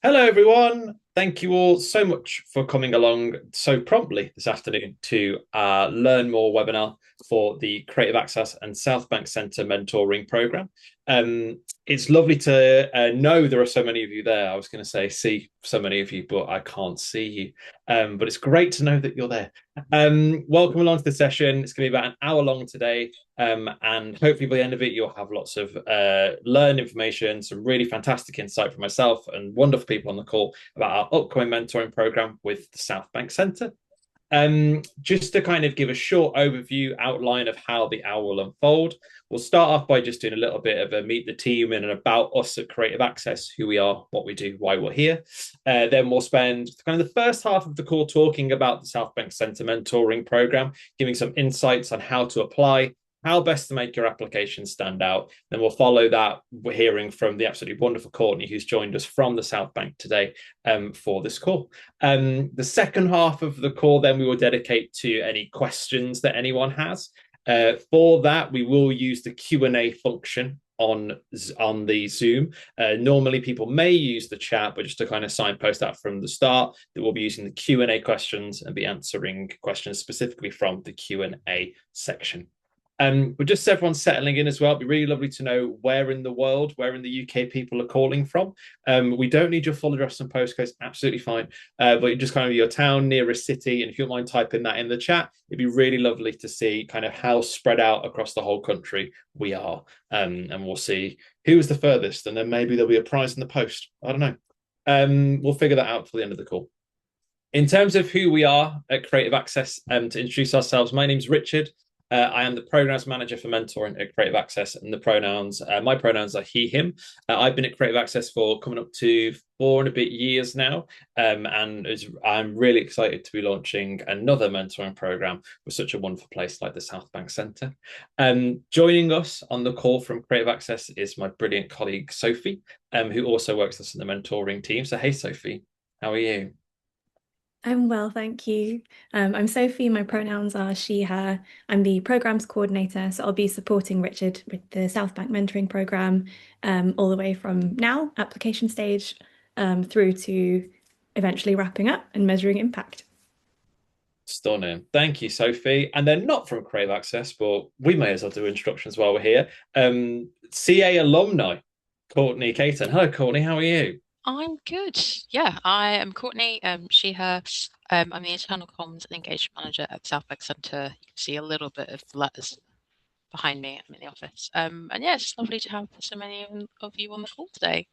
Hello, everyone. Thank you all so much for coming along so promptly this afternoon to Learn More webinar for the Creative Access and Southbank Centre mentoring program. It's lovely to know there are so many of you there. I was going to say see so many of you, but I can't see you. But it's great to know that you're there. Welcome along to the session. It's going to be about an hour long today. And hopefully by the end of it, you'll have lots of learned information, some really fantastic insight from myself and wonderful people on the call about our upcoming mentoring program with the Southbank Centre. Just to kind of give a short overview outline of how the hour will unfold, we'll start off by just doing a little bit of a meet the team and about us at Creative Access, who we are, what we do, why we're here. Then we'll spend kind of the first half of the call talking about the Southbank Centre mentoring program, giving some insights on how to apply, how best to make your application stand out. Then we'll follow that. We're hearing from the absolutely wonderful Courtney, who's joined us from the Southbank today for this call. The second half of the call, then we will dedicate to any questions that anyone has. For that, we will use the Q&A function on the Zoom. Normally people may use the chat, but just to kind of signpost that from the start, that we'll be using the Q&A questions and be answering questions specifically from the Q&A section. But just everyone settling in as well, it'd be really lovely to know where in the world, where in the UK people are calling from. We don't need your full address and postcodes, absolutely fine. But just kind of your town, nearest city, and if you don't mind typing that in the chat, it'd be really lovely to see kind of how spread out across the whole country we are. And we'll see who is the furthest, and then maybe there'll be a prize in the post. I don't know. We'll figure that out for the end of the call. In terms of who we are at Creative Access, to introduce ourselves, my name's Richard. I am the programs manager for mentoring at Creative Access, and my pronouns are he, him. I've been at Creative Access for coming up to 4 and a bit years now, and I'm really excited to be launching another mentoring program with such a wonderful place like the Southbank Centre. Joining us on the call from Creative Access is my brilliant colleague Sophie, who also works with us in the mentoring team. So hey, Sophie, how are you? I'm well, thank you. I'm Sophie. My pronouns are she, her. I'm the programs coordinator, so I'll be supporting Richard with the Southbank mentoring program, all the way from now, application stage, through to eventually wrapping up and measuring impact. Stunning. Thank you, Sophie. And they're not from Crave Access, but we may as well do instructions while we're here. CA alumni, Courtney Caton. Hello, Courtney. How are you? I'm good. Yeah, I am Courtney, she, her. I'm the internal comms and engagement manager at Southbank Centre. You can see a little bit of the letters behind me. I'm in the office. And yeah, it's lovely to have so many of you on the call today.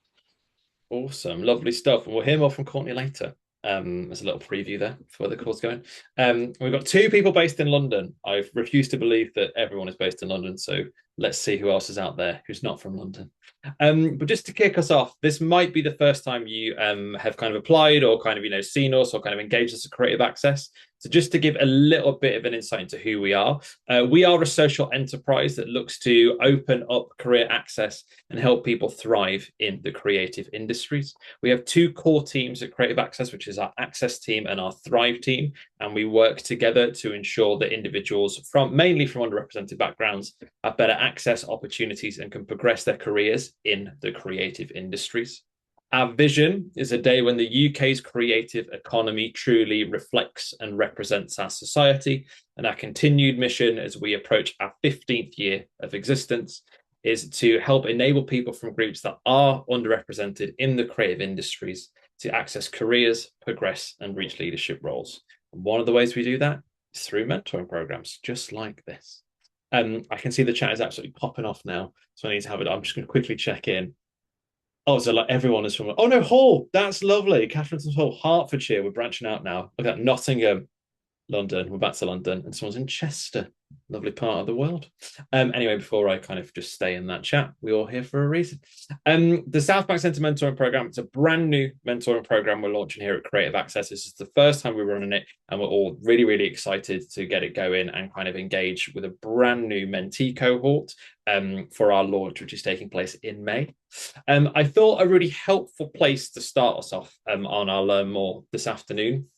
Awesome. Lovely stuff. And we'll hear more from Courtney later. There's a little preview there for where the call's going. We've got two people based in London. I've refused to believe that everyone is based in London, so let's see who else is out there who's not from London. But just to kick us off, this might be the first time you have kind of applied or kind of seen us or kind of engaged us at Creative Access. So just to give a little bit of an insight into who we are a social enterprise that looks to open up career access and help people thrive in the creative industries. We have two core teams at Creative Access, which is our Access team and our Thrive team, and we work together to ensure that individuals mainly from underrepresented backgrounds have better access opportunities and can progress their careers in the creative industries. Our vision is a day when the UK's creative economy truly reflects and represents our society. And our continued mission as we approach our 15th year of existence is to help enable people from groups that are underrepresented in the creative industries to access careers, progress, and reach leadership roles. And one of the ways we do that is through mentoring programs, just like this. I can see the chat is absolutely popping off now, so I need to have it. I'm just going to quickly check in. Oh, so like everyone is from. Oh no, Hull. That's lovely. Catherine's from Hull, Hertfordshire. We're branching out now. Look at that, Nottingham, London. We're back to London, and someone's in Chester. Lovely part of the world. Anyway, before I kind of just stay in that chat, we're all here for a reason. The Southbank Centre mentoring program. It's a brand new mentoring program we're launching here at Creative Access. This is the first time we're running it, and we're all really, really excited to get it going and kind of engage with a brand new mentee cohort for our launch, which is taking place in May. I thought a really helpful place to start us off on our Learn More this afternoon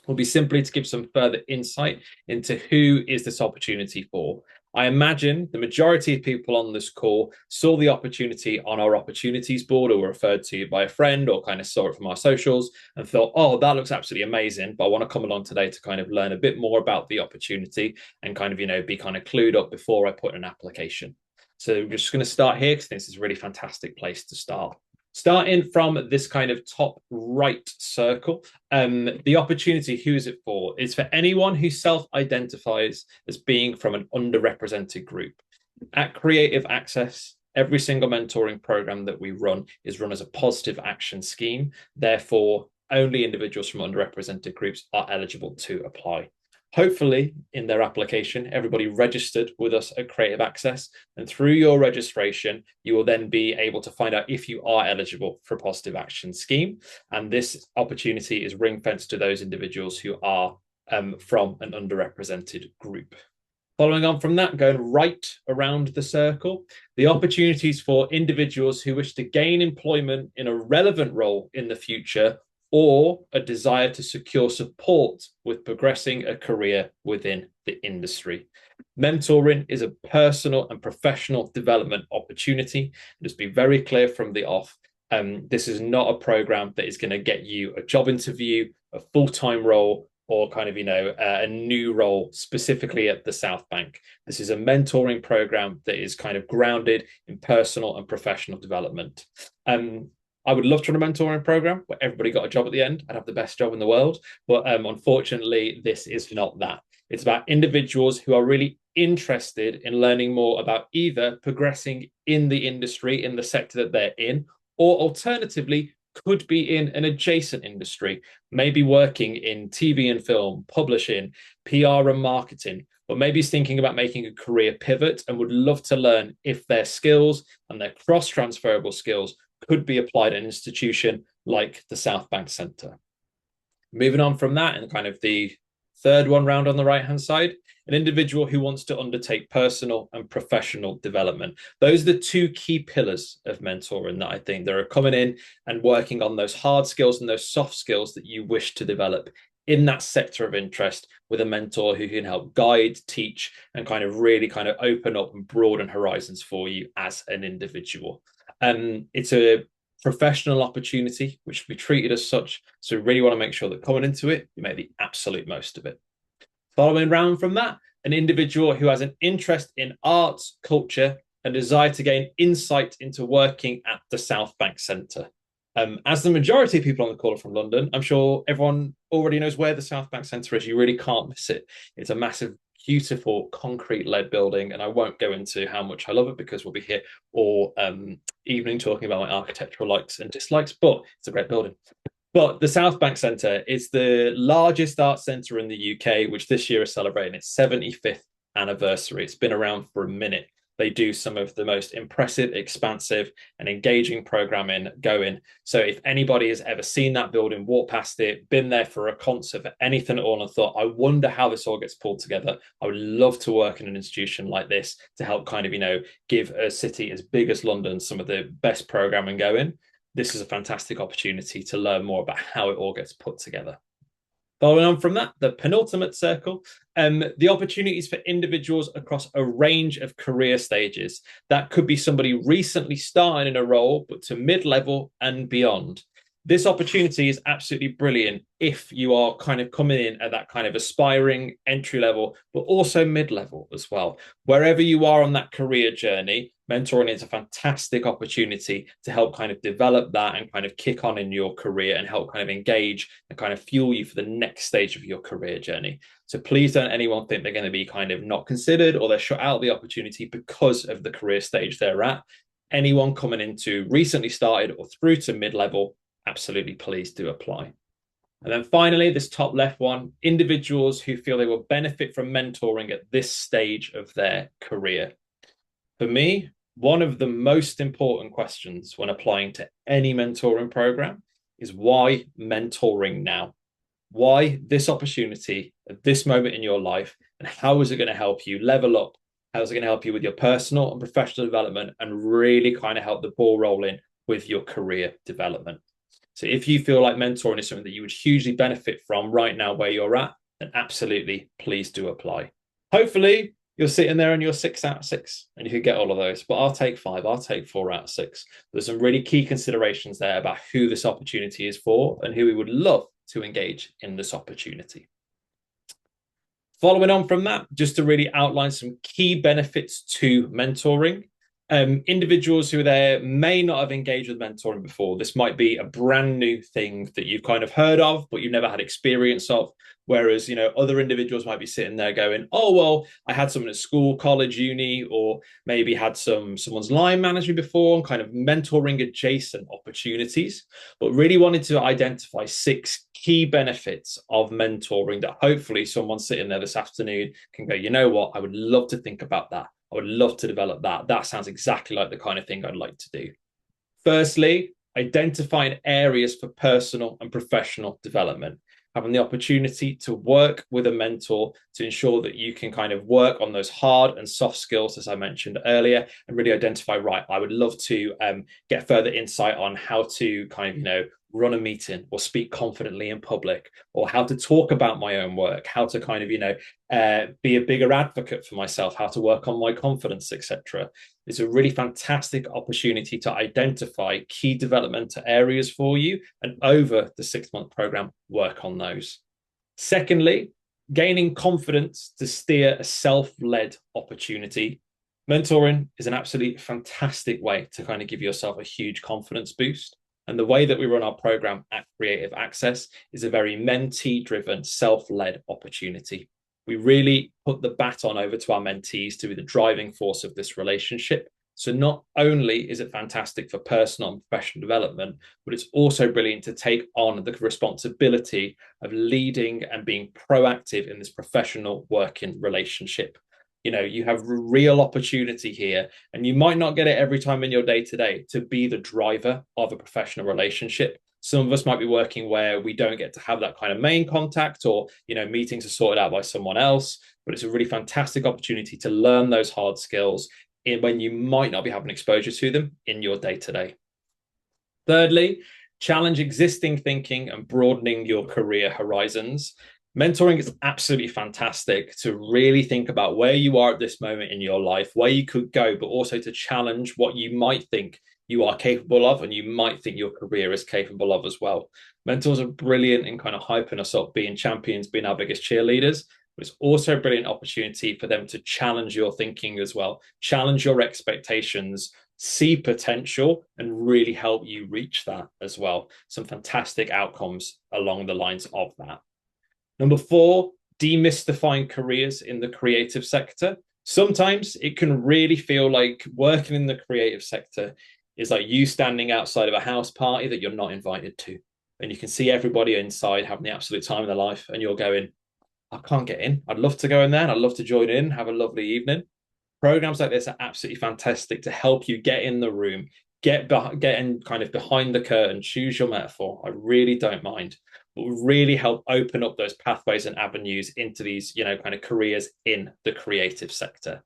will be simply to give some further insight into who is this opportunity for. I imagine the majority of people on this call saw the opportunity on our opportunities board or were referred to by a friend or kind of saw it from our socials and thought, oh, that looks absolutely amazing. But I want to come along today to kind of learn a bit more about the opportunity and kind of, be kind of clued up before I put an application. So we're just going to start here because this is a really fantastic place to start. Starting from this kind of top right circle, the opportunity, who is it for? It's for anyone who self-identifies as being from an underrepresented group. At Creative Access, every single mentoring program that we run is run as a positive action scheme. Therefore, only individuals from underrepresented groups are eligible to apply. Hopefully, in their application, everybody registered with us at Creative Access. And through your registration, you will then be able to find out if you are eligible for a positive action scheme. And this opportunity is ring-fenced to those individuals who are from an underrepresented group. Following on from that, going right around the circle, the opportunities for individuals who wish to gain employment in a relevant role in the future or a desire to secure support with progressing a career within the industry. Mentoring is a personal and professional development opportunity. Just be very clear from the off. This is not a program that is going to get you a job interview, a full-time role, or kind of, a new role specifically at the Southbank. This is a mentoring program that is kind of grounded in personal and professional development. I would love to run a mentoring program where everybody got a job at the end. I'd have the best job in the world. But unfortunately, this is not that. It's about individuals who are really interested in learning more about either progressing in the industry, in the sector that they're in, or alternatively, could be in an adjacent industry, maybe working in TV and film, publishing, PR and marketing, but maybe is thinking about making a career pivot and would love to learn if their skills and their cross-transferable skills could be applied at an institution like the Southbank Centre. Moving on from that, and kind of the third one round on the right-hand side, an individual who wants to undertake personal and professional development. Those are the two key pillars of mentoring that I think that are coming in and working on those hard skills and those soft skills that you wish to develop in that sector of interest with a mentor who can help guide, teach, and kind of really kind of open up and broaden horizons for you as an individual. It's a professional opportunity which should be treated as such. So we really want to make sure that coming into it, you make the absolute most of it. Following round from that, an individual who has an interest in arts, culture, and desire to gain insight into working at the Southbank Centre. As the majority of people on the call are from London, I'm sure everyone already knows where the Southbank Centre is. You really can't miss it. It's a massive, beautiful concrete-led building, and I won't go into how much I love it because we'll be here all evening talking about my architectural likes and dislikes, but it's a great building. But the Southbank Centre is the largest art centre in the UK, which this year is celebrating its 75th anniversary. It's been around for a minute. They do some of the most impressive, expansive, and engaging programming going. So if anybody has ever seen that building, walked past it, been there for a concert, for anything at all, and thought, I wonder how this all gets pulled together, I would love to work in an institution like this to help kind of, give a city as big as London some of the best programming going. This is a fantastic opportunity to learn more about how it all gets put together. Following on from that, the penultimate circle, the opportunities for individuals across a range of career stages. That could be somebody recently starting in a role, but to mid-level and beyond. This opportunity is absolutely brilliant if you are kind of coming in at that kind of aspiring entry level, but also mid-level as well. Wherever you are on that career journey, mentoring is a fantastic opportunity to help kind of develop that and kind of kick on in your career and help kind of engage and kind of fuel you for the next stage of your career journey. So please don't anyone think they're going to be kind of not considered or they're shut out of the opportunity because of the career stage they're at. Anyone coming into recently started or through to mid-level, absolutely please do apply. And then finally, this top left one, individuals who feel they will benefit from mentoring at this stage of their career. For me, one of the most important questions when applying to any mentoring program is why mentoring now? Why this opportunity at this moment in your life? And how is it going to help you level up? How is it going to help you with your personal and professional development and really kind of help the ball rolling with your career development? So if you feel like mentoring is something that you would hugely benefit from right now where you're at, then absolutely please do apply. Hopefully, you're sitting there and you're 6 out of 6, and you could get all of those. But I'll take 5, I'll take 4 out of 6. There's some really key considerations there about who this opportunity is for and who we would love to engage in this opportunity. Following on from that, just to really outline some key benefits to mentoring. Individuals who are there may not have engaged with mentoring before. This might be a brand new thing that you've kind of heard of, but you've never had experience of. Whereas, other individuals might be sitting there going, oh, well, I had someone at school, college, uni, or maybe had someone's line management before, and kind of mentoring adjacent opportunities, but really wanted to identify 6 key benefits of mentoring that hopefully someone sitting there this afternoon can go, you know what, I would love to think about that. I would love to develop that. That sounds exactly like the kind of thing I'd like to do. Firstly, identifying areas for personal and professional development. Having the opportunity to work with a mentor to ensure that you can kind of work on those hard and soft skills, as I mentioned earlier, and really identify, right, I would love to get further insight on how to kind of, run a meeting or speak confidently in public, or how to talk about my own work, how to kind of, be a bigger advocate for myself, how to work on my confidence, etc. It's a really fantastic opportunity to identify key developmental areas for you, and over the 6-month program, work on those. Secondly, gaining confidence to steer a self-led opportunity. Mentoring is an absolutely fantastic way to kind of give yourself a huge confidence boost. And the way that we run our program at Creative Access is a very mentee-driven, self-led opportunity. We really put the baton over to our mentees to be the driving force of this relationship. So not only is it fantastic for personal and professional development, but it's also brilliant to take on the responsibility of leading and being proactive in this professional working relationship. You have real opportunity here, and you might not get it every time in your day-to-day to be the driver of a professional relationship. Some of us might be working where we don't get to have that kind of main contact, or meetings are sorted out by someone else, but it's a really fantastic opportunity to learn those hard skills when you might not be having exposure to them in your day-to-day. Thirdly, challenge existing thinking and broadening your career horizons. Mentoring is absolutely fantastic to really think about where you are at this moment in your life, where you could go, but also to challenge what you might think you are capable of, and you might think your career is capable of as well. Mentors are brilliant in kind of hyping us up, being champions, being our biggest cheerleaders, but it's also a brilliant opportunity for them to challenge your thinking as well, challenge your expectations, see potential, and really help you reach that as well. Some fantastic outcomes along the lines of that. Number 4, demystifying careers in the creative sector. Sometimes it can really feel like working in the creative sector is like you standing outside of a house party that you're not invited to. And you can see everybody inside having the absolute time of their life, and you're going, I can't get in. I'd love to go in there, and I'd love to join in, have a lovely evening. Programs like this are absolutely fantastic to help you get in the room, get in kind of behind the curtain, choose your metaphor. I really don't mind. But will really help open up those pathways and avenues into these, kind of careers in the creative sector.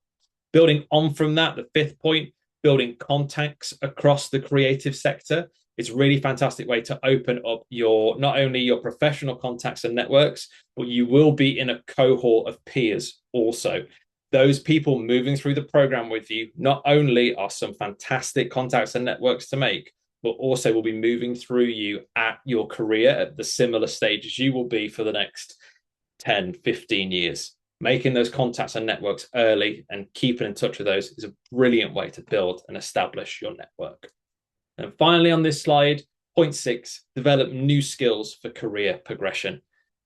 Building on from that, the 5th point, building contacts across the creative sector. It's a really fantastic way to open up not only your professional contacts and networks, but you will be in a cohort of peers also. Those people moving through the program with you not only are some fantastic contacts and networks to make, but also will be moving through you at your career at the similar stages you will be for the next 10, 15 years. Making those contacts and networks early and keeping in touch with those is a brilliant way to build and establish your network. And finally, on this slide, point 6, develop new skills for career progression.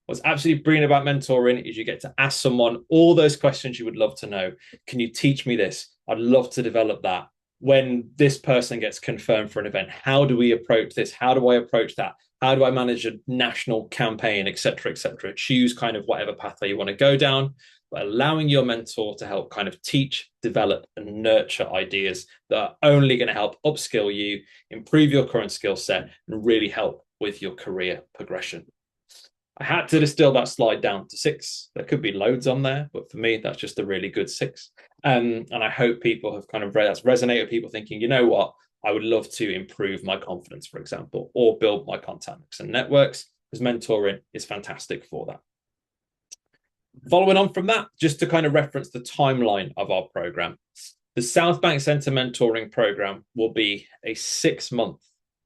What's absolutely brilliant about mentoring is you get to ask someone all those questions you would love to know. Can you teach me this? I'd love to develop that. When this person gets confirmed for an event, how do we approach this? How do I approach that? How do I manage a national campaign, etc., etc.? Choose kind of whatever pathway you want to go down, but allowing your mentor to help kind of teach, develop, and nurture ideas that are only going to help upskill you, improve your current skill set, and really help with your career progression. I had to distill that slide down to 6. There could be loads on there, but for me, that's just a really good 6. And I hope people have kind of that's resonated with people thinking, you know what, I would love to improve my confidence, for example, or build my contacts and networks, because mentoring is fantastic for that. Following on from that, just to kind of reference the timeline of our program, the Southbank Centre mentoring program will be a 6-month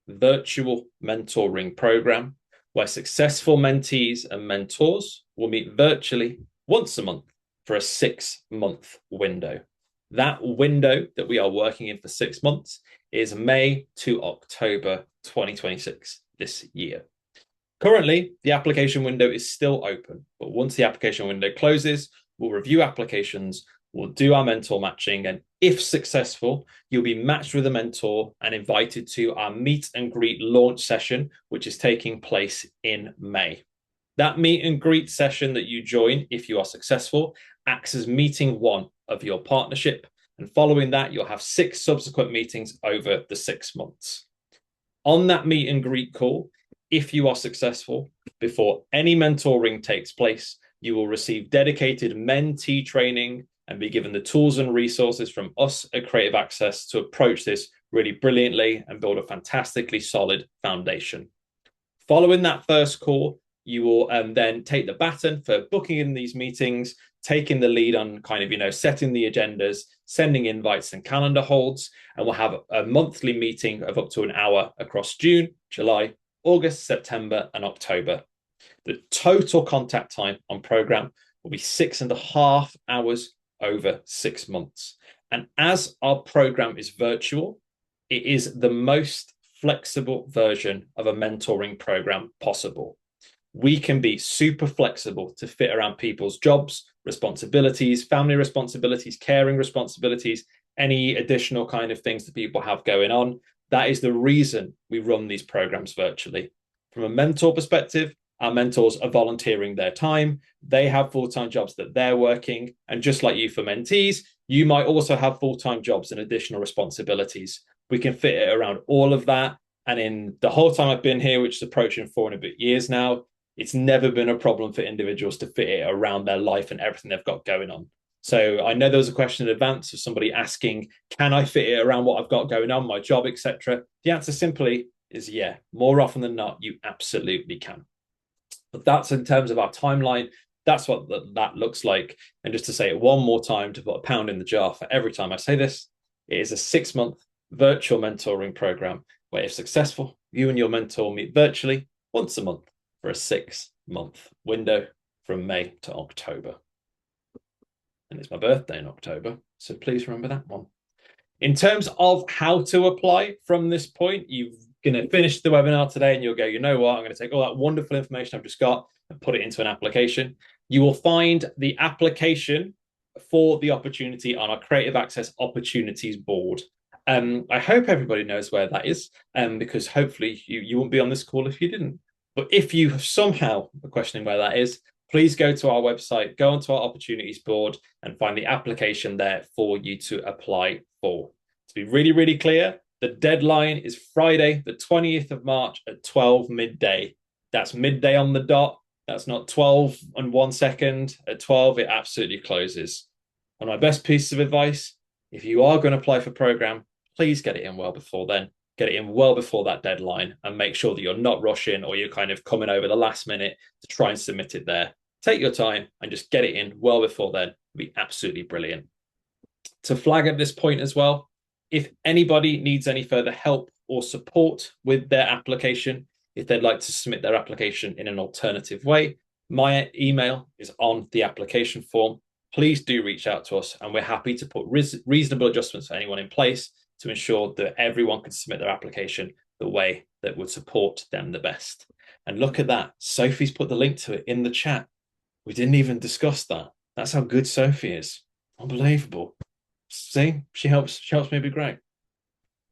virtual mentoring program where successful mentees and mentors will meet virtually once a month for a 6-month window. That window that we are working in for 6 months is May to October 2026 this year. Currently, the application window is still open, but once the application window closes, we'll review applications, we'll do our mentor matching, and if successful, you'll be matched with a mentor and invited to our meet and greet launch session, which is taking place in May. That meet and greet session that you join, if you are successful, acts as meeting 1 of your partnership, and following that, you'll have 6 subsequent meetings over the 6 months. On that meet and greet call, if you are successful, before any mentoring takes place, you will receive dedicated mentee training and be given the tools and resources from us at Creative Access to approach this really brilliantly and build a fantastically solid foundation. Following that first call, you will then take the baton for booking in these meetings, taking the lead on kind of, setting the agendas, sending invites and calendar holds, and we'll have a monthly meeting of up to an hour across June, July, August, September, and October. The total contact time on program will be 6.5 hours over 6 months. And as our program is virtual, it is the most flexible version of a mentoring program possible. We can be super flexible to fit around people's jobs, responsibilities, family responsibilities, caring responsibilities, any additional kind of things that people have going on. That is the reason we run these programs virtually. From a mentor perspective, our mentors are volunteering their time. They have full-time jobs that they're working. And just like you for mentees, you might also have full-time jobs and additional responsibilities. We can fit it around all of that. And in the whole time I've been here, which is approaching 4 and a bit years now, it's never been a problem for individuals to fit it around their life and everything they've got going on. So I know there was a question in advance of somebody asking, can I fit it around what I've got going on, my job, etc.? The answer simply is yeah. More often than not, you absolutely can. But that's in terms of our timeline. That's what that looks like. And just to say it one more time, to put a pound in the jar for every time I say this, it is a 6-month virtual mentoring program where, if successful, you and your mentor meet virtually once a month for a 6-month window from May to October. And it's my birthday in October, so please remember that one. In terms of how to apply from this point, you're going to finish the webinar today and you'll go, you know what, I'm going to take all that wonderful information I've just got and put it into an application. You will find the application for the opportunity on our Creative Access Opportunities board. I hope everybody knows where that is, because hopefully you won't be on this call if you didn't. But if you somehow are questioning where that is, please go to our website, go onto our opportunities board and find the application there for you to apply for. To be really, really clear, the deadline is Friday, the 20th of March at 12 midday. That's midday on the dot. That's not 12 and 1 second. At 12, it absolutely closes. And my best piece of advice, if you are going to apply for program, please get it in well before then. Get it in well before that deadline and make sure that you're not rushing or you're kind of coming over the last minute to try and submit it there. Take your time and just get it in well before then. It'll be absolutely brilliant. To flag at this point as well, if anybody needs any further help or support with their application, if they'd like to submit their application in an alternative way, my email is on the application form. Please do reach out to us and we're happy to put reasonable adjustments for anyone in place to ensure that everyone can submit their application the way that would support them the best. And look at that. Sophie's put the link to it in the chat. We didn't even discuss that. That's how good Sophie is. Unbelievable. See, she helps me be great.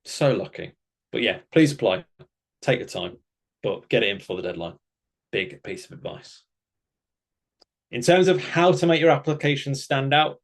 So lucky. But yeah, please apply. Take your time, but get it in before the deadline. Big piece of advice. In terms of how to make your application stand out,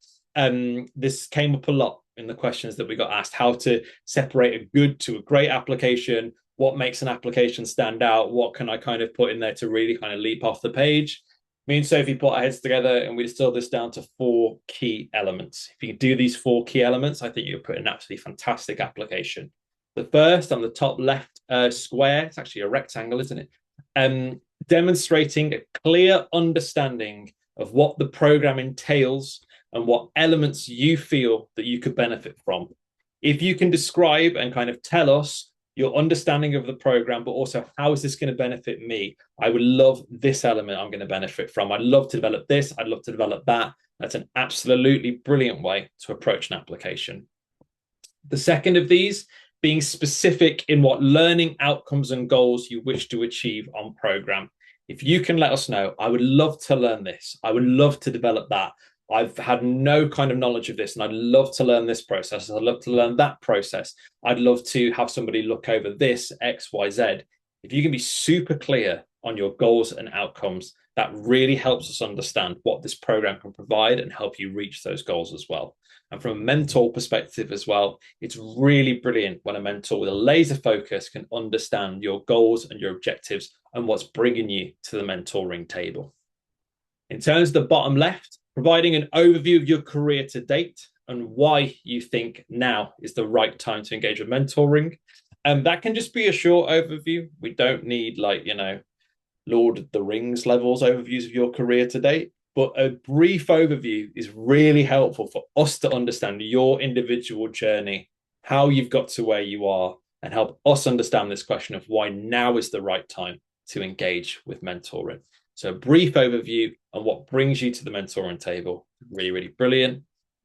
this came up a lot in the questions that we got asked. How to separate a good to a great application. What makes an application stand out? What can I kind of put in there to really kind of leap off the page? Me and Sophie put our heads together and we distilled this down to 4 key elements. If you can do these 4 key elements, I think you'll put an absolutely fantastic application. The first on the top left square, it's actually a rectangle, isn't it? Demonstrating a clear understanding of what the program entails and what elements you feel that you could benefit from. If you can describe and kind of tell us your understanding of the program, but also how is this going to benefit me? I would love this element I'm going to benefit from. I'd love to develop this. I'd love to develop that. That's an absolutely brilliant way to approach an application. The second of these, being specific in what learning outcomes and goals you wish to achieve on program. If you can let us know, I would love to learn this. I would love to develop that. I've had no kind of knowledge of this, and I'd love to learn this process. I'd love to learn that process. I'd love to have somebody look over this X, Y, Z. If you can be super clear on your goals and outcomes, that really helps us understand what this program can provide and help you reach those goals as well. And from a mentor perspective as well, it's really brilliant when a mentor with a laser focus can understand your goals and your objectives and what's bringing you to the mentoring table. In terms of the bottom left, providing an overview of your career to date and why you think now is the right time to engage with mentoring. That can just be a short overview. We don't need Lord of the Rings levels overviews of your career to date, but a brief overview is really helpful for us to understand your individual journey, how you've got to where you are, and help us understand this question of why now is the right time to engage with mentoring. So a brief overview on what brings you to the mentoring table, really, really brilliant.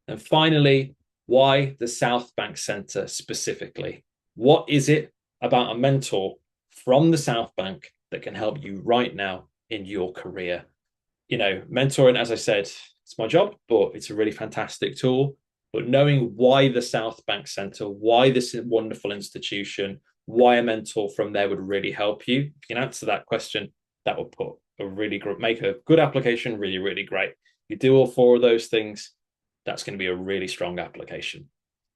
And finally, why the Southbank Centre specifically? What is it about a mentor from the Southbank that can help you right now in your career? Mentoring, as I said, it's my job, but it's a really fantastic tool. But knowing why the Southbank Centre, why this wonderful institution, why a mentor from there would really help you. If you can answer that question, that will make a good application really, really great. If you do all four of those things, that's going to be a really strong application.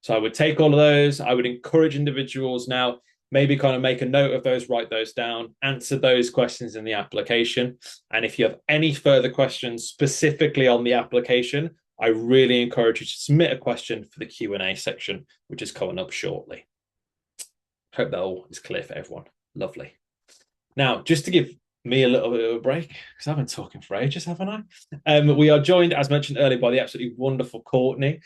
So I would take all of those. I would encourage individuals now, maybe kind of make a note of those, write those down, answer those questions in the application. And if you have any further questions specifically on the application, I really encourage you to submit a question for the Q&A section, which is coming up shortly. Hope that all is clear for everyone. Lovely. Now, just to give me a little bit of a break, because I've been talking for ages, haven't I? We are joined, as mentioned earlier, by the absolutely wonderful Courtney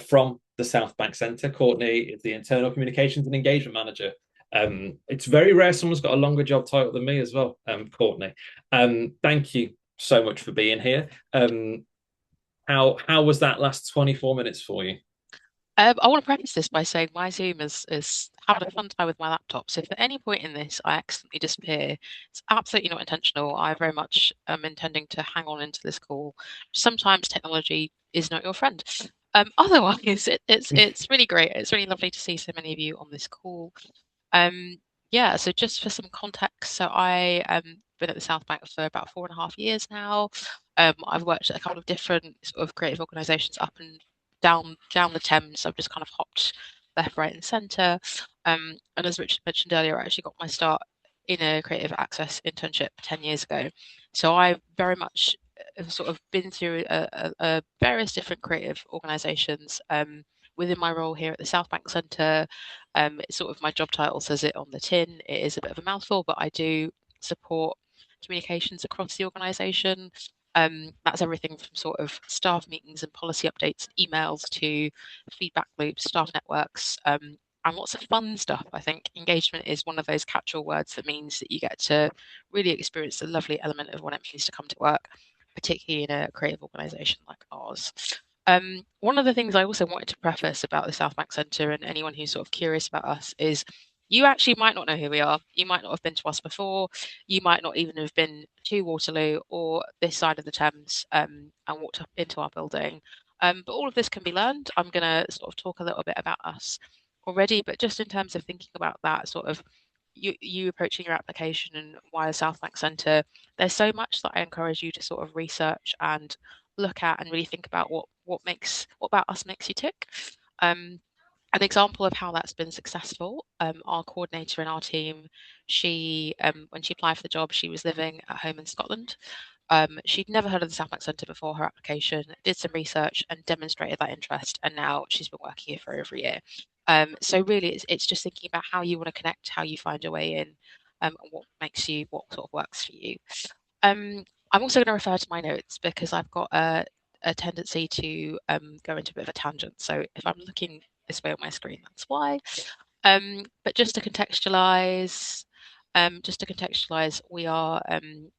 from the Southbank Centre. Courtney is the Internal Communications and Engagement Manager. It's very rare someone's got a longer job title than me as well, Courtney. Thank you so much for being here. How was that last 24 minutes for you? I want to preface this by saying my Zoom is having a fun time with my laptop. So if at any point in this I accidentally disappear, it's absolutely not intentional. I very much am intending to hang on into this call. Sometimes technology is not your friend. Otherwise, it's really great. It's really lovely to see so many of you on this call. Yeah, so just for some context, so I been at the Southbank for about 4.5 years now. I've worked at a couple of different sort of creative organisations up and down the Thames. I've just kind of hopped left, right, and centre. And as Richard mentioned earlier, I actually got my start in a Creative Access internship 10 years ago. So I very much have sort of been through various different creative organisations. Within my role here at the Southbank Centre, it's sort of my job title says it on the tin. It is a bit of a mouthful, but I do support communications across the organisation. That's everything from sort of staff meetings and policy updates, emails to feedback loops, staff networks, and lots of fun stuff. I think engagement is one of those catch-all words that means that you get to really experience the lovely element of what it means to come to work, particularly in a creative organisation like ours. One of the things I also wanted to preface about the Southbank Centre and anyone who's sort of curious about us is you actually might not know who we are. You might not have been to us before. You might not even have been to Waterloo or this side of the Thames and walked up into our building. But all of this can be learned. I'm going to sort of talk a little bit about us already, but just in terms of thinking about that sort of you approaching your application and why the Southbank Centre, there's so much that I encourage you to sort of research and look at and really think about what about us makes you tick. An example of how that's been successful, our coordinator in our team, she when she applied for the job, she was living at home in Scotland. She'd never heard of the Southbank Centre before her application, did some research and demonstrated that interest, and now she's been working here for over a year. So really, it's just thinking about how you want to connect, how you find your way in, and what sort of works for you. I'm also going to refer to my notes because I've got a tendency to go into a bit of a tangent. So if I'm looking this way on my screen, that's why. But just to contextualize, we are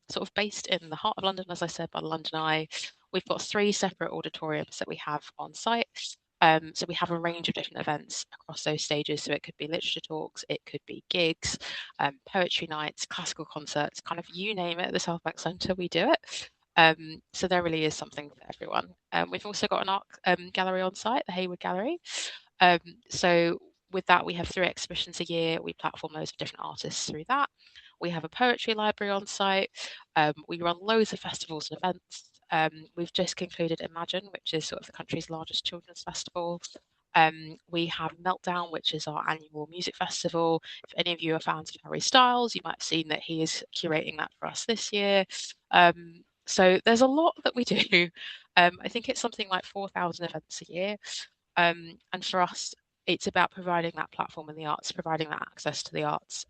sort of based in the heart of London, as I said, by the London Eye. We've got 3 separate auditoriums that we have on site. So we have a range of different events across those stages. So it could be literature talks, it could be gigs, poetry nights, classical concerts, kind of you name it at the Southbank Centre, we do it. So there really is something for everyone. We've also got an art gallery on site, the Hayward Gallery. So with that, we have 3 exhibitions a year. We platform loads of different artists through that. We have a poetry library on site. We run loads of festivals and events. We've just concluded Imagine, which is sort of the country's largest children's festival. We have Meltdown, which is our annual music festival. If any of you are fans of Harry Styles, you might have seen that he is curating that for us this year. So there's a lot that we do. I think it's something like 4,000 events a year. And for us, it's about providing that platform in the arts, providing that access to the arts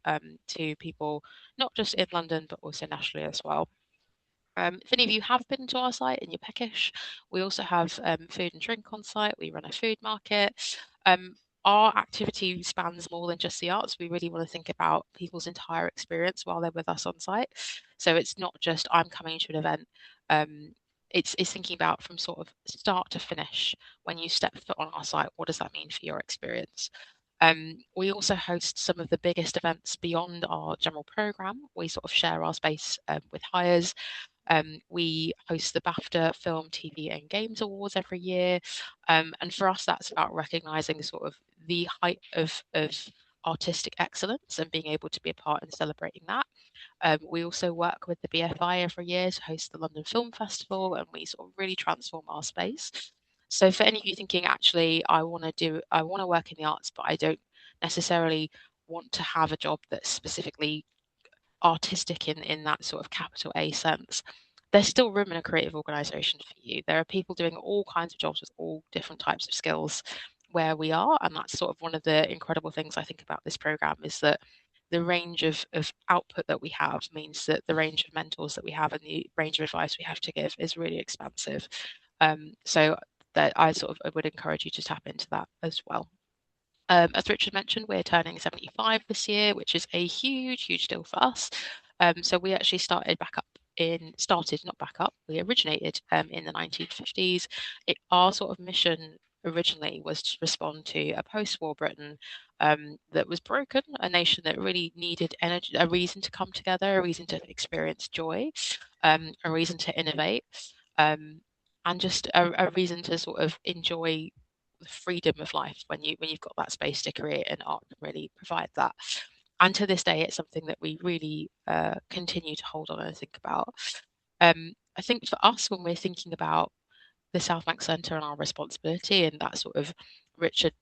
to people, not just in London, but also nationally as well. If any of you have been to our site and you're peckish, we also have food and drink on site. We run a food market. Um, our activity spans more than just the arts. We really want to think about people's entire experience while they're with us on site. So it's not just I'm coming to an event. It's thinking about from sort of start to finish when you step foot on our site, what does that mean for your experience? We also host some of the biggest events beyond our general program. We sort of share our space with hires. We host the BAFTA Film, TV, and Games Awards every year. And for us, that's about recognizing sort of the height of artistic excellence and being able to be a part in celebrating that. We also work with the BFI every year to host the London Film Festival, and we sort of really transform our space. So for any of you thinking, actually, I want to work in the arts, but I don't necessarily want to have a job that's specifically artistic in that sort of capital A sense, there's still room in a creative organisation for you. There are people doing all kinds of jobs with all different types of skills where we are, and that's sort of one of the incredible things I think about this program is that the range of output that we have means that the range of mentors that we have and the range of advice we have to give is really expansive. So that I would encourage you to tap into that as well. As Richard mentioned, we're turning 75 this year, which is a huge, huge deal for us. So we actually we originated in the 1950s. Our sort of mission originally was to respond to a post-war Britain that was broken, a nation that really needed energy, a reason to come together, a reason to experience joy, a reason to innovate, and just a reason to sort of enjoy the freedom of life when you've got that space to create, and art can really provide that. And to this day, it's something that we really continue to hold on and think about. I think for us, when we're thinking about the Southbank Centre and our responsibility, and that sort of Richard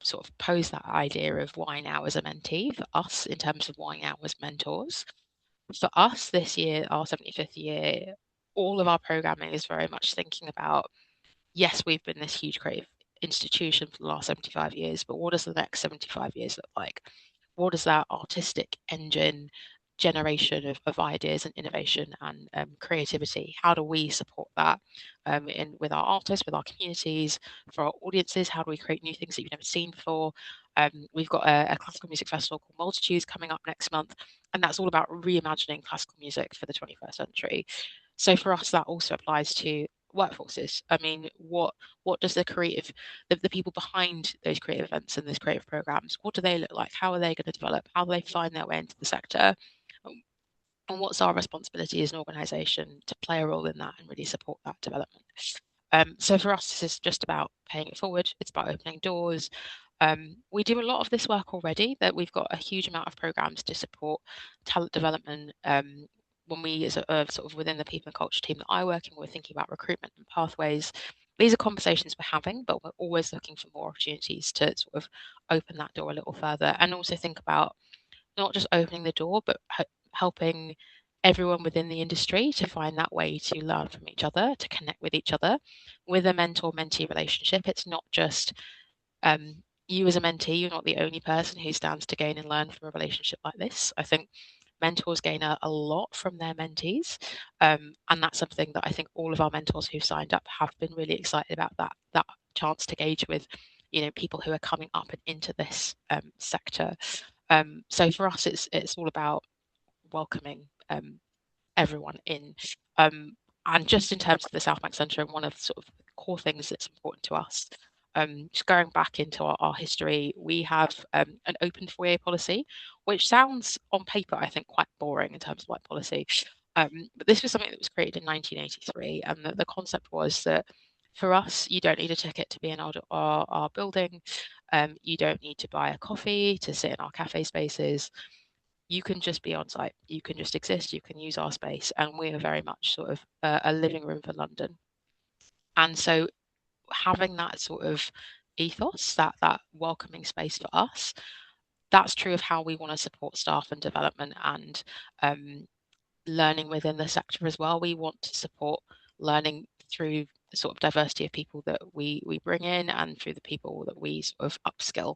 sort of posed that idea of why now as a mentee for us in terms of why now as mentors. For us this year, our 75th year, all of our programming is very much thinking about yes, we've been this huge creative institution for the last 75 years, but what does the next 75 years look like? What is that artistic engine generation of ideas and innovation and creativity? How do we support that with our artists, with our communities, for our audiences? How do we create new things that you've never seen before? We've got a classical music festival called Multitudes coming up next month, and that's all about reimagining classical music for the 21st century. So for us, that also applies to workforces. I mean, what does the people behind those creative events and those creative programs, what do they look like? How are they going to develop? How do they find their way into the sector? And what's our responsibility as an organisation to play a role in that and really support that development? So for us, this is just about paying it forward. It's about opening doors. We do a lot of this work already, that we've got a huge amount of programs to support talent development. When we, as a sort of within the people and culture team that I work in, we're thinking about recruitment and pathways. These are conversations we're having, but we're always looking for more opportunities to sort of open that door a little further, and also think about not just opening the door, but helping everyone within the industry to find that way to learn from each other, to connect with each other. With a mentor-mentee relationship, it's not just you as a mentee, you're not the only person who stands to gain and learn from a relationship like this. I think mentors gain a lot from their mentees. And that's something that I think all of our mentors who've signed up have been really excited about, that chance to engage with, people who are coming up and into this sector. So for us, it's all about welcoming everyone in. And just in terms of the Southbank Centre, and one of the sort of core things that's important to us, just going back into our history, we have an open foyer policy, which sounds on paper, I think, quite boring in terms of like policy. But this was something that was created in 1983, and the concept was that for us, you don't need a ticket to be in our building. You don't need to buy a coffee to sit in our cafe spaces. You can just be on site. You can just exist. You can use our space, and we are very much sort of a living room for London. And so, having that sort of ethos, that welcoming space for us, that's true of how we want to support staff and development and learning within the sector as well. We want to support learning through the sort of diversity of people that we bring in and through the people that we sort of upskill.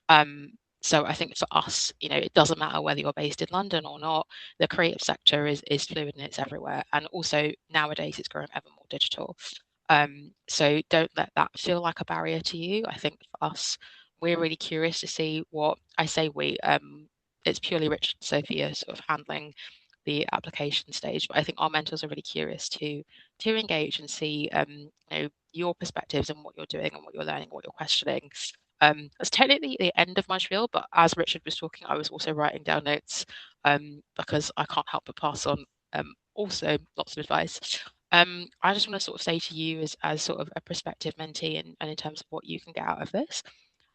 Um, so I think for us, it doesn't matter whether you're based in London or not. The creative sector is fluid and it's everywhere, and also nowadays it's growing ever more digital. So don't let that feel like a barrier to you. I think for us, we're really curious to see what I say we. It's purely Rich and Sophia sort of handling the application stage, but I think our mentors are really curious to engage and see your perspectives and what you're doing and what you're learning, what you're questioning. That's technically the end of my spiel, but as Richard was talking, I was also writing down notes because I can't help but pass on also lots of advice. I just want to sort of say to you as sort of a prospective mentee and in terms of what you can get out of this,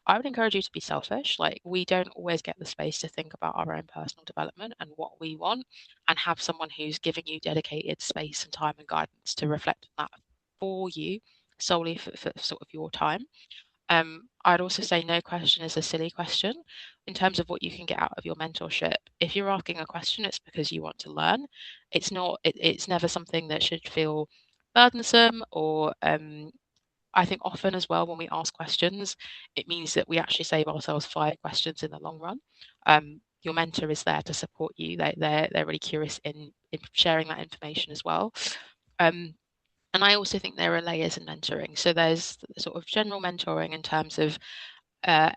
I would encourage you to be selfish. Like, we don't always get the space to think about our own personal development and what we want, and have someone who's giving you dedicated space and time and guidance to reflect on that for you solely for sort of your time. I'd also say no question is a silly question in terms of what you can get out of your mentorship. If you're asking a question, it's because you want to learn. It's not, it's never something that should feel burdensome or I think often as well when we ask questions, it means that we actually save ourselves 5 questions in the long run. Your mentor is there to support you. They're really curious in sharing that information as well. And I also think there are layers in mentoring. So there's sort of general mentoring in terms of uh,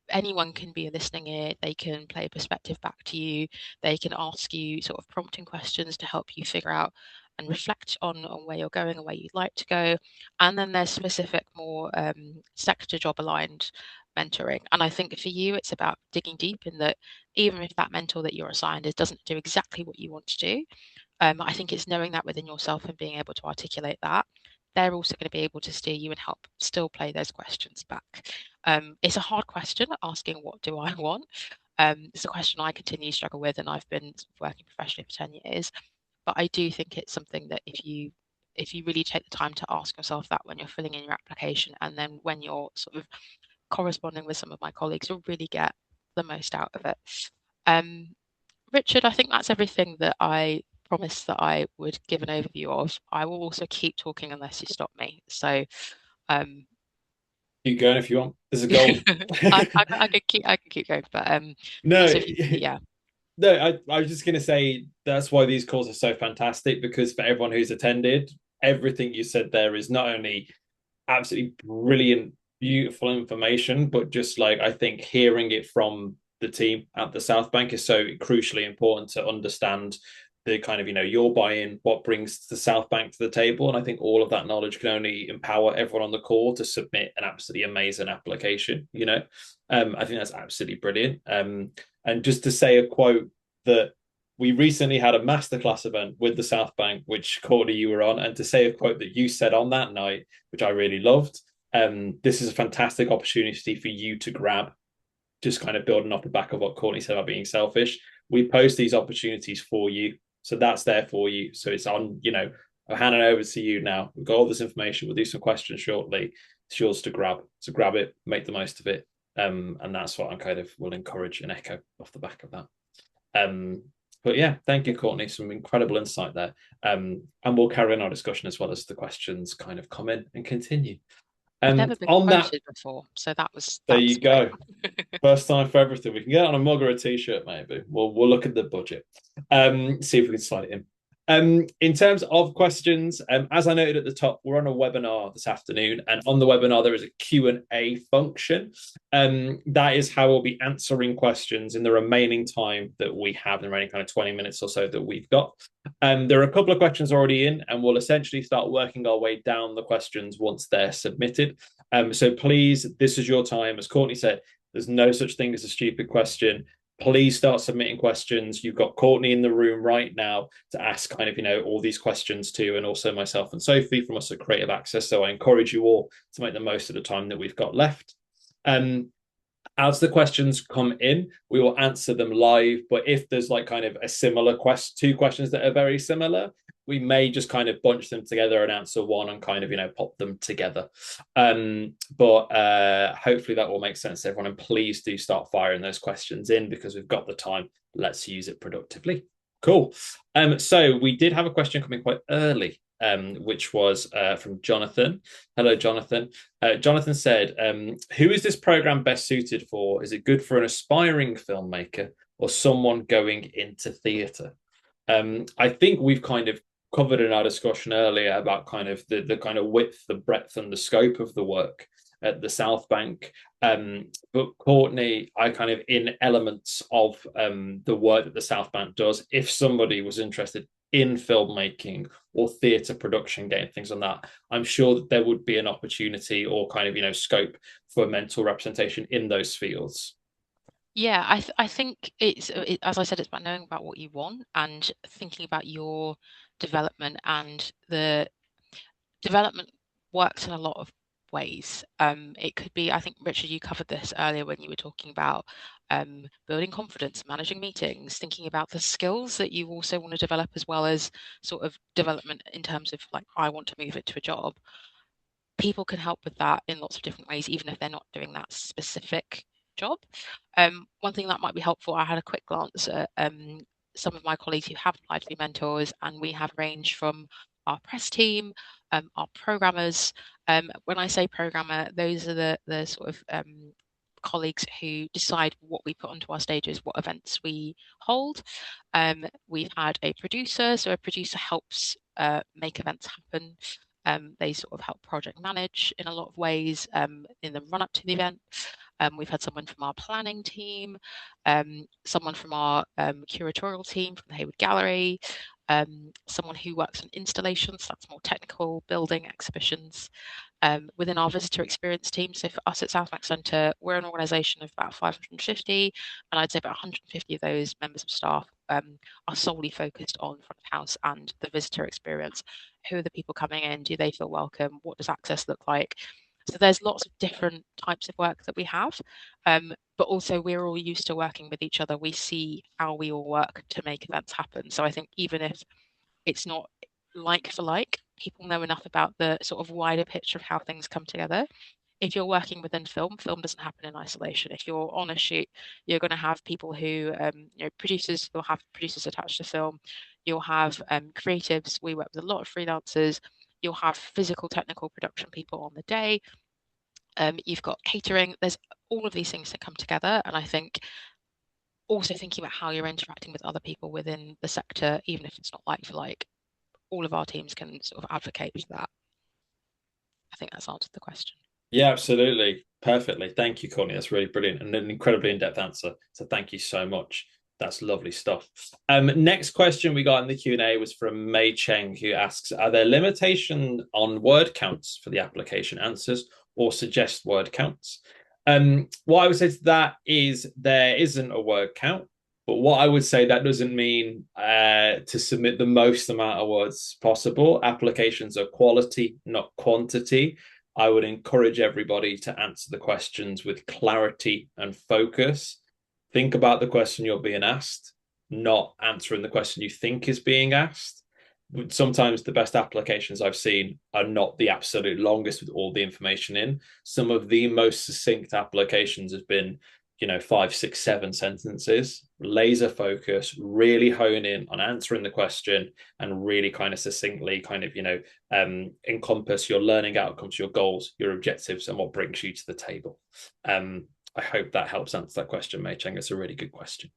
anyone can be a listening ear. They can play a perspective back to you. They can ask you sort of prompting questions to help you figure out and reflect on where you're going and where you'd like to go. And then there's specific, more sector job aligned mentoring. And I think for you, it's about digging deep in that even if that mentor that you're assigned doesn't do exactly what you want to do, I think it's knowing that within yourself and being able to articulate that. They're also going to be able to steer you and help still play those questions back. It's a hard question asking, what do I want? It's a question I continue to struggle with, and I've been working professionally for 10 years. But I do think it's something that if you really take the time to ask yourself that when you're filling in your application, and then when you're sort of corresponding with some of my colleagues, you'll really get the most out of it. Um, Richard, I think that's everything that I promised that I would give an overview of. I will also keep talking unless you stop me. So, um, Keep going if you want. There's a goal. I could keep going, but No, so if you, yeah, no, I was just going to say that's why these calls are so fantastic, because for everyone who's attended, everything you said there is not only absolutely brilliant, beautiful information, but just like I think hearing it from the team at the South Bank is so crucially important to understand the kind of your buy-in, what brings the South Bank to the table, and I think all of that knowledge can only empower everyone on the call to submit an absolutely amazing application. I think that's absolutely brilliant. And just to say a quote that we recently had a masterclass event with the South Bank, which Courtney you were on, and to say a quote that you said on that night, which I really loved. This is a fantastic opportunity for you to grab, just kind of building off the back of what Courtney said about being selfish. We post these opportunities for you. So that's there for you. So it's on, I'll hand it over to you now. We've got all this information. We'll do some questions shortly. It's yours to grab. So grab it, make the most of it. And that's what I kind of will encourage and echo off the back of that. But yeah, thank you, Courtney. Some incredible insight there. And we'll carry on our discussion as well as the questions kind of come in and continue. I've never been On that, quoted before, so that was there you great. go. First time for everything. We can get it on a mug or a t-shirt, maybe. We'll look at the budget. See if we can slide it in. In terms of questions, as I noted at the top, we're on a webinar this afternoon, and on the webinar there is a Q&A function. That is how we'll be answering questions in the remaining time that we have, the remaining kind of 20 minutes or so that we've got. There are a couple of questions already in, and we'll essentially start working our way down the questions once they're submitted. So please, this is your time. As Courtney said, there's no such thing as a stupid question. Please start submitting questions. You've got Courtney in the room right now to ask kind of, all these questions to, and also myself and Sophie from us at Creative Access. So I encourage you all to make the most of the time that we've got left. As the questions come in, we will answer them live. But if there's like kind of a similar two questions that are very similar, we may just kind of bunch them together and answer one and kind of, pop them together. But hopefully that will make sense to everyone. And please do start firing those questions in because we've got the time. Let's use it productively. Cool. So we did have a question coming quite early, which was from Jonathan. Hello, Jonathan. Jonathan said, who is this program best suited for? Is it good for an aspiring filmmaker or someone going into theatre? I think we've kind of covered in our discussion earlier about kind of the kind of width, the breadth, and the scope of the work at the Southbank. But Courtney, I kind of in elements of the work that the Southbank does, if somebody was interested in filmmaking or theatre production, getting things on that, I'm sure that there would be an opportunity or kind of scope for mental representation in those fields. Yeah, I think as I said, it's about knowing about what you want and thinking about your development, and the development works in a lot of ways. It could be, I think, Richard, you covered this earlier when you were talking about building confidence, managing meetings, thinking about the skills that you also want to develop, as well as sort of development in terms of like, I want to move it to a job. People can help with that in lots of different ways, even if they're not doing that specific job. One thing that might be helpful, I had a quick glance at some of my colleagues who have applied to be mentors, and we have range from our press team, our programmers. When I say programmer, those are the sort of colleagues who decide what we put onto our stages, what events we hold. We've had a producer, so a producer helps make events happen. They sort of help project manage in a lot of ways in the run up to the event. We've had someone from our planning team, someone from our curatorial team from the Hayward Gallery, someone who works on installations, that's more technical, building, exhibitions. Within our visitor experience team, so for us at Southbank Centre, we're an organisation of about 550, and I'd say about 150 of those members of staff are solely focused on front of house and the visitor experience. Who are the people coming in? Do they feel welcome? What does access look like? So there's lots of different types of work that we have, but also we're all used to working with each other. We see how we all work to make events happen. So I think even if it's not like for like, people know enough about the sort of wider picture of how things come together. If you're working within film doesn't happen in isolation. If you're on a shoot, you're going to have people who, producers, you'll have producers attached to film. You'll have creatives. We work with a lot of freelancers. You'll have physical, technical production people on the day. You've got catering. There's all of these things that come together. And I think also thinking about how you're interacting with other people within the sector, even if it's not like for like, all of our teams can sort of advocate for that. I think that's answered the question. Yeah, absolutely. Perfectly. Thank you, Courtney. That's really brilliant and an incredibly in-depth answer. So thank you so much. That's lovely stuff. Next question we got in the Q&A was from Mei Cheng, who asks, are there limitations on word counts for the application answers or suggest word counts? What I would say to that is there isn't a word count. But what I would say, that doesn't mean to submit the most amount of words possible. Applications are quality, not quantity. I would encourage everybody to answer the questions with clarity and focus. Think about the question you're being asked, not answering the question you think is being asked. Sometimes the best applications I've seen are not the absolute longest with all the information in. Some of the most succinct applications have been 5, 6, 7 sentences, laser focus, really hone in on answering the question and really kind of succinctly encompass your learning outcomes, your goals, your objectives, and what brings you to the table. I hope that helps answer that question, Mei Cheng. It's a really good question.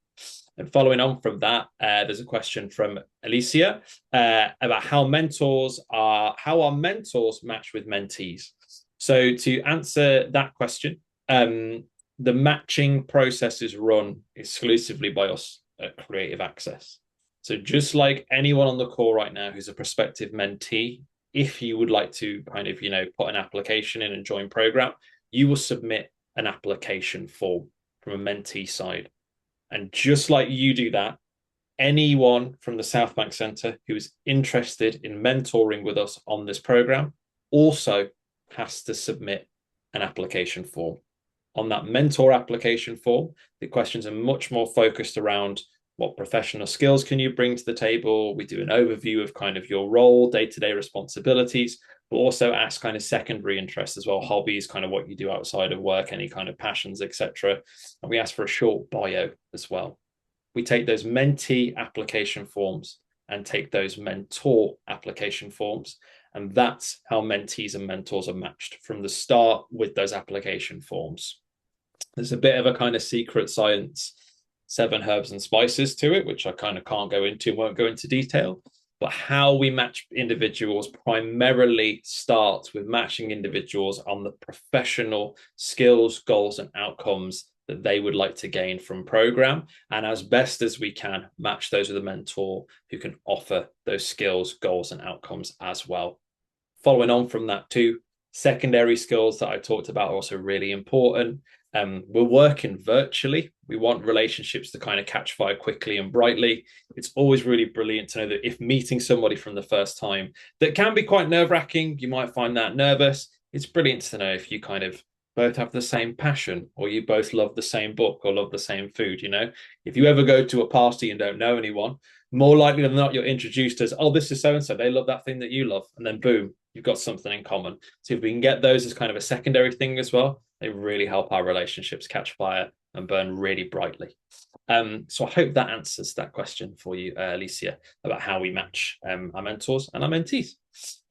And following on from that, there's a question from Alicia about how our mentors match with mentees. So to answer that question, the matching process is run exclusively by us at Creative Access. So just like anyone on the call right now who's a prospective mentee, if you would like to put an application in and join program, you will submit an application form from a mentee side. And just like you do that, anyone from the Southbank Centre who is interested in mentoring with us on this program also has to submit an application form. On that mentor application form, the questions are much more focused around what professional skills can you bring to the table. We do an overview of kind of your role, day-to-day responsibilities, but also ask kind of secondary interests as well, hobbies, kind of what you do outside of work, any kind of passions, etc. And we ask for a short bio as well. We take those mentee application forms and take those mentor application forms. And that's how mentees and mentors are matched from the start with those application forms. There's a bit of a kind of secret science, 7 herbs and spices to it, which I kind of can't go into, won't go into detail. But how we match individuals primarily starts with matching individuals on the professional skills, goals, and outcomes that they would like to gain from program. And as best as we can, match those with a mentor who can offer those skills, goals, and outcomes as well. Following on from that too, secondary skills that I talked about are also really important. We're working virtually. We want relationships to kind of catch fire quickly and brightly. It's always really brilliant to know that if meeting somebody from the first time, that can be quite nerve-wracking, you might find that nervous. It's brilliant to know if you kind of both have the same passion, or you both love the same book or love the same food. If you ever go to a party and don't know anyone, more likely than not, you're introduced as, oh, this is so-and-so, they love that thing that you love. And then boom, you've got something in common. So if we can get those as kind of a secondary thing as well, they really help our relationships catch fire and burn really brightly. So I hope that answers that question for you, Alicia, about how we match our mentors and our mentees.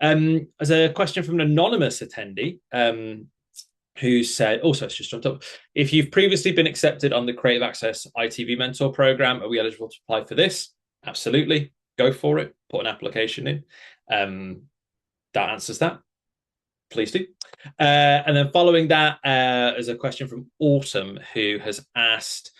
As a question from an anonymous attendee, who said, also it's just jumped up, if you've previously been accepted on the Creative Access ITV Mentor Program, are we eligible to apply for this? Absolutely. Go for it. Put an application in. That answers that. Please do. And then following that is a question from Autumn, who has asked,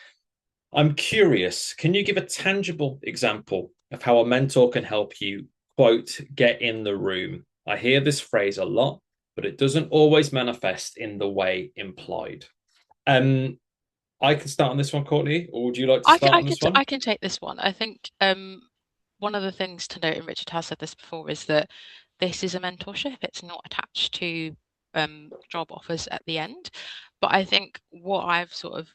I'm curious, can you give a tangible example of how a mentor can help you, quote, get in the room? I hear this phrase a lot, but it doesn't always manifest in the way implied. I can start on this one, Courtney, or would you like to start on this one? I can take this one. I think one of the things to note, and Richard has said this before, is that this is a mentorship. It's not attached to job offers at the end. But I think what I've sort of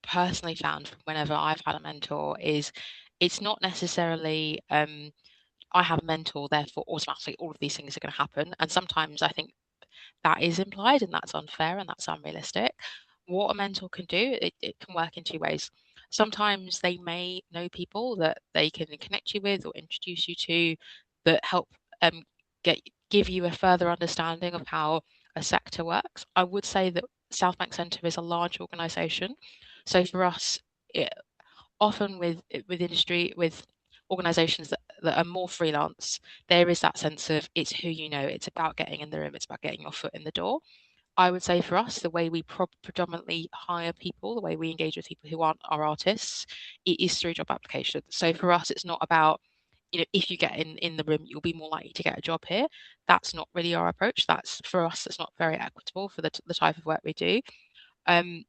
personally found from whenever I've had a mentor is it's not necessarily I have a mentor, therefore automatically all of these things are going to happen. And sometimes I think that is implied, and that's unfair and that's unrealistic. What a mentor can do, it can work in 2 ways. Sometimes they may know people that they can connect you with or introduce you to that help give you a further understanding of how a sector works. I would say that Southbank Centre is a large organisation. So for us, often with industry, with organisations that are more freelance, there is that sense of it's who you know, it's about getting in the room, it's about getting your foot in the door. I would say for us, the way we predominantly hire people, the way we engage with people who aren't our artists, it is through job applications. So for us, it's not about, if you get in the room, you'll be more likely to get a job here. That's not really our approach. That's for us, that's not very equitable for the type of work we do. And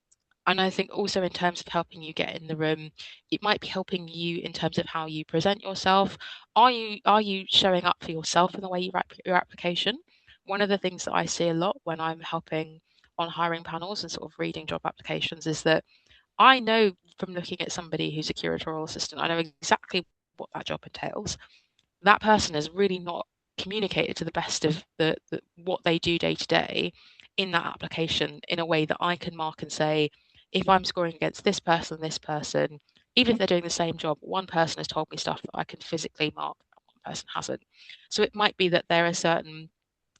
I think also in terms of helping you get in the room, it might be helping you in terms of how you present yourself. Are you showing up for yourself in the way you write your application? One of the things that I see a lot when I'm helping on hiring panels and sort of reading job applications is that I know from looking at somebody who's a curatorial assistant, I know exactly what that job entails. That person has really not communicated to the best of what they do day to day in that application in a way that I can mark and say, if I'm scoring against this person and this person, even if they're doing the same job, one person has told me stuff that I can physically mark and one person hasn't. So it might be that there are certain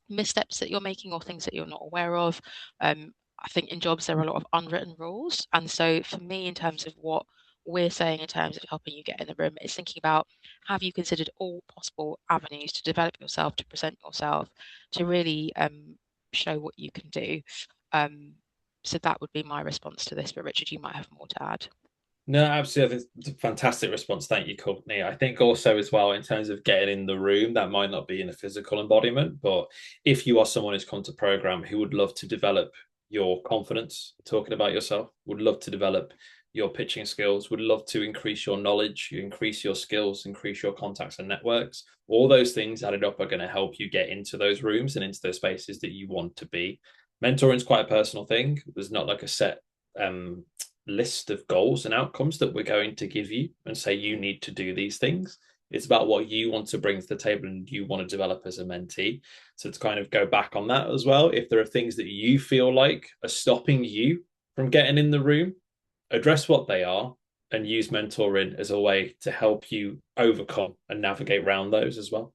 missteps that you're making or things that you're not aware of. I think in jobs there are a lot of unwritten rules. And so for me, in terms of what we're saying in terms of helping you get in the room, it's thinking about, have you considered all possible avenues to develop yourself, to present yourself, to really show what you can do. So that would be my response to this. But Richard, you might have more to add. No, absolutely. It's a fantastic response. Thank you, Courtney. I think also as well, in terms of getting in the room, that might not be in a physical embodiment, but if you are someone who's come to program who would love to develop your confidence talking about yourself, would love to develop your pitching skills, would love to increase your knowledge, you increase your skills, increase your contacts and networks, all those things added up are going to help you get into those rooms and into those spaces that you want to be. Mentoring is quite a personal thing. There's not like a set list of goals and outcomes that we're going to give you and say you need to do these things. It's about what you want to bring to the table and you want to develop as a mentee. So to kind of go back on that as well, if there are things that you feel like are stopping you from getting in the room, address what they are and use mentoring as a way to help you overcome and navigate around those as well.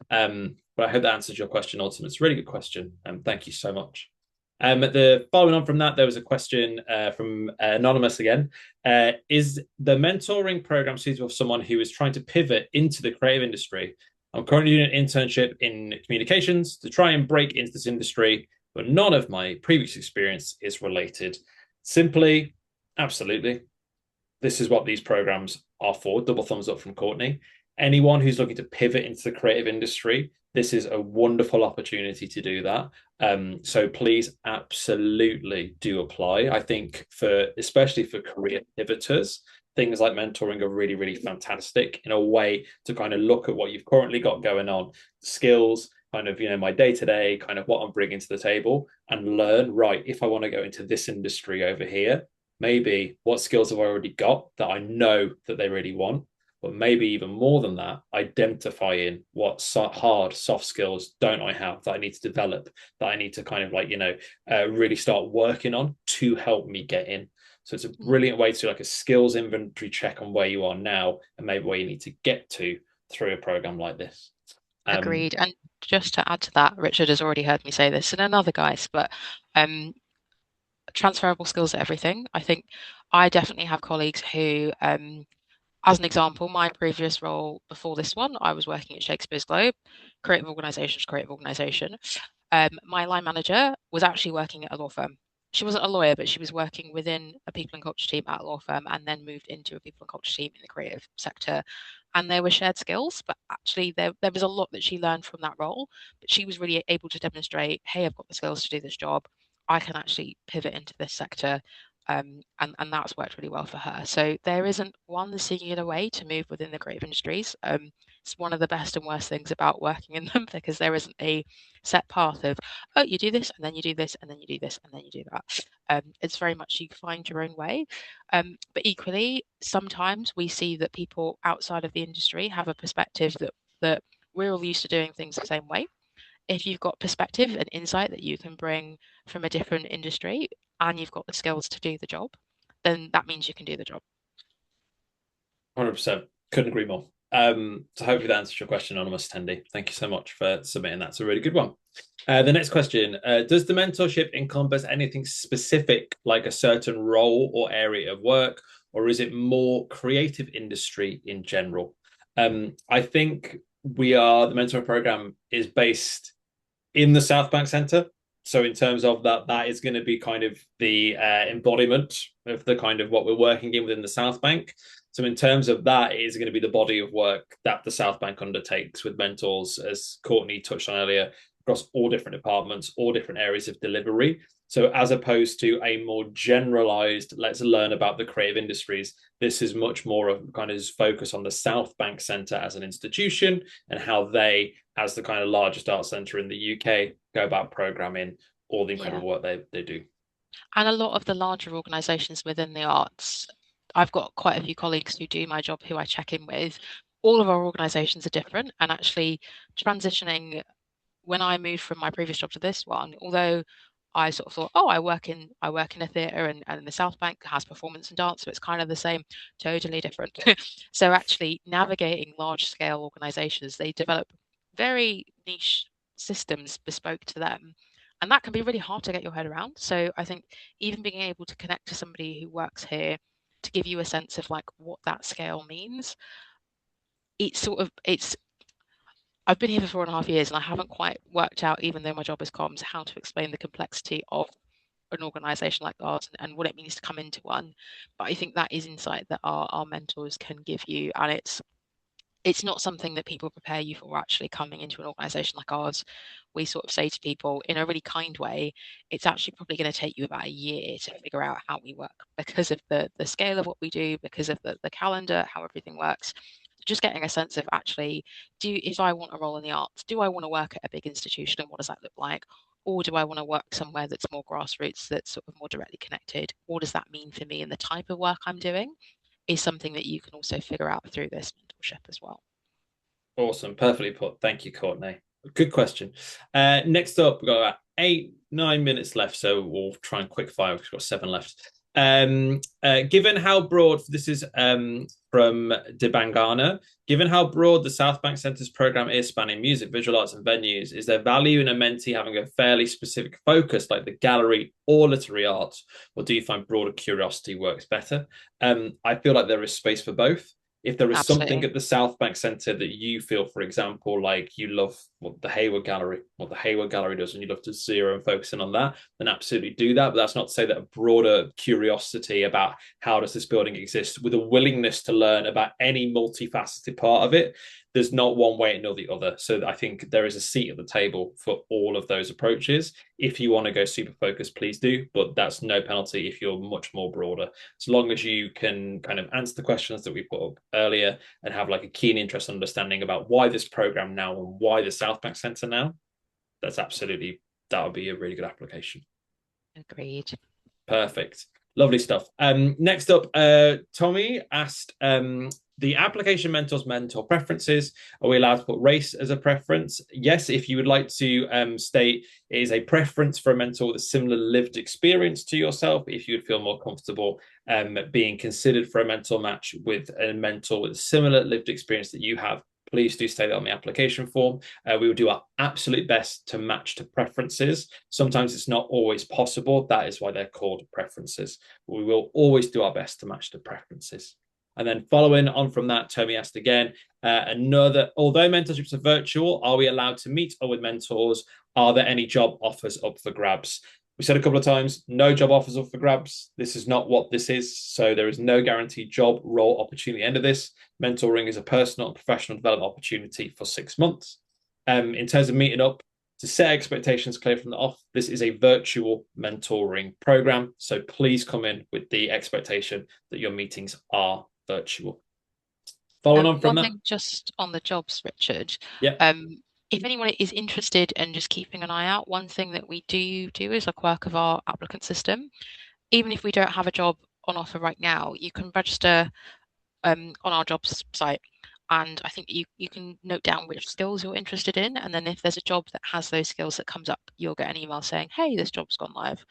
But I hope that answers your question, Ultimate. It's a really good question. Thank you so much. Following on from that, there was a question from Anonymous again. Is the mentoring program suitable for someone who is trying to pivot into the creative industry? I'm currently doing an internship in communications to try and break into this industry, but none of my previous experience is related. Simply, absolutely. This is what these programs are for. Double thumbs up from Courtney. Anyone who's looking to pivot into the creative industry, this is a wonderful opportunity to do that. So please absolutely do apply. I think especially for career pivoters, things like mentoring are really, really fantastic in a way to kind of look at what you've currently got going on, skills, kind of, my day-to-day, kind of what I'm bringing to the table and learn, right, if I want to go into this industry over here, maybe what skills have I already got that I know that they really want, but maybe even more than that, identifying what hard, soft skills don't I have that I need to develop, that I need to kind of really start working on to help me get in. So it's a brilliant way to do like a skills inventory check on where you are now and maybe where you need to get to through a program like this. Agreed. And just to add to that, Richard has already heard me say this, and another guys, but transferable skills are everything. I think I definitely have colleagues who, as an example, my previous role before this one, I was working at Shakespeare's Globe, creative organisation to creative organisation. My line manager was actually working at a law firm. She wasn't a lawyer, but she was working within a people and culture team at a law firm and then moved into a people and culture team in the creative sector. And there were shared skills, but actually there was a lot that she learned from that role. But she was really able to demonstrate, hey, I've got the skills to do this job. I can actually pivot into this sector. And that's worked really well for her. So there isn't one singular way to move within the creative industries. It's one of the best and worst things about working in them because there isn't a set path of, oh, you do this and then you do this and then you do this and then you do that. It's very much you find your own way. But equally, sometimes we see that people outside of the industry have a perspective that we're all used to doing things the same way. If you've got perspective and insight that you can bring from a different industry and you've got the skills to do the job, then that means you can do the job. 100%. Couldn't agree more. So hopefully that answers your question, Anonymous Tendy. Thank you so much for submitting that. It's a really good one. The next question, does the mentorship encompass anything specific like a certain role or area of work, or is it more creative industry in general? I think the mentoring program is based in the Southbank Centre. So in terms of that is going to be kind of the embodiment of the kind of what we're working in within the Southbank. So in terms of that, it is going to be the body of work that the Southbank undertakes with mentors, as Courtney touched on earlier, across all different departments, all different areas of delivery. So as opposed to a more generalized, let's learn about the creative industries, this is much more of kind of focus on the Southbank Centre as an institution and how they, as the kind of largest art centre in the UK, go about programming all the incredible work they do. And a lot of the larger organisations within the arts, I've got quite a few colleagues who do my job who I check in with. All of our organisations are different, and actually transitioning when I moved from my previous job to this one, although I sort of thought, oh, I work in a theatre, and the South Bank has performance and dance, so it's kind of the same, totally different. So actually navigating large scale organizations, they develop very niche systems bespoke to them. And that can be really hard to get your head around. So I think even being able to connect to somebody who works here to give you a sense of like what that scale means, it's I've been here for 4.5 years and I haven't quite worked out, even though my job is comms, how to explain the complexity of an organization like ours and what it means to come into one. But I think that is insight that our mentors can give you. And it's not something that people prepare you for actually coming into an organization like ours. We sort of say to people in a really kind way, it's actually probably going to take you about a year to figure out how we work because of the scale of what we do, because of the calendar, how everything works. Just getting a sense of actually, if I want a role in the arts, do I want to work at a big institution and what does that look like? Or do I want to work somewhere that's more grassroots, that's sort of more directly connected? What does that mean for me and the type of work I'm doing? Is something that you can also figure out through this mentorship as well. Awesome. Perfectly put. Thank you, Courtney. Good question. Next up, we've got about 8-9 minutes left, so we'll try and quick fire. We've got 7 left. Given how broad, this is from Debangana, given how broad the Southbank Centre's program is spanning music, visual arts, and venues, is there value in a mentee having a fairly specific focus like the gallery or literary arts, or do you find broader curiosity works better? I feel like there is space for both. If there is something Absolutely. at the Southbank Centre that you feel, for example, like you love what the Hayward Gallery does, and you love to zero and focus in on that, then absolutely do that. But that's not to say that a broader curiosity about how does this building exist, with a willingness to learn about any multifaceted part of it, there's not one way nor the other. So I think there is a seat at the table for all of those approaches. If you want to go super focused, please do, but that's no penalty if you're much more broader. As long as you can kind of answer the questions that we put up earlier and have like a keen interest and understanding about why this program now and why the Southbank Centre now, that would be a really good application. Agreed. Perfect. Lovely stuff. Next up, Tommy asked, the application mentor's mentor preferences. Are we allowed to put race as a preference? Yes, if you would like to state it is a preference for a mentor with a similar lived experience to yourself, if you would feel more comfortable being considered for a mentor match with a mentor with a similar lived experience that you have, please do state that on the application form. We will do our absolute best to match to preferences. Sometimes it's not always possible. That is why they're called preferences. We will always do our best to match to preferences. And then following on from that, Tommy asked again, although mentorships are virtual, are we allowed to meet up with mentors? Are there any job offers up for grabs? We said a couple of times, no job offers up for grabs. This is not what this is. So there is no guaranteed job role opportunity at the end of this. Mentoring is a personal and professional development opportunity for 6 months. In terms of meeting up, to set expectations clear from the off, this is a virtual mentoring program. So please come in with the expectation that your meetings are virtual. Following on from One that. thing just on the jobs, Richard. Yeah. If anyone is interested and just keeping an eye out, one thing that we do is a quirk of our applicant system. Even if we don't have a job on offer right now, you can register on our jobs site. And I think you can note down which skills you're interested in. And then if there's a job that has those skills that comes up, you'll get an email saying, hey, this job's gone live.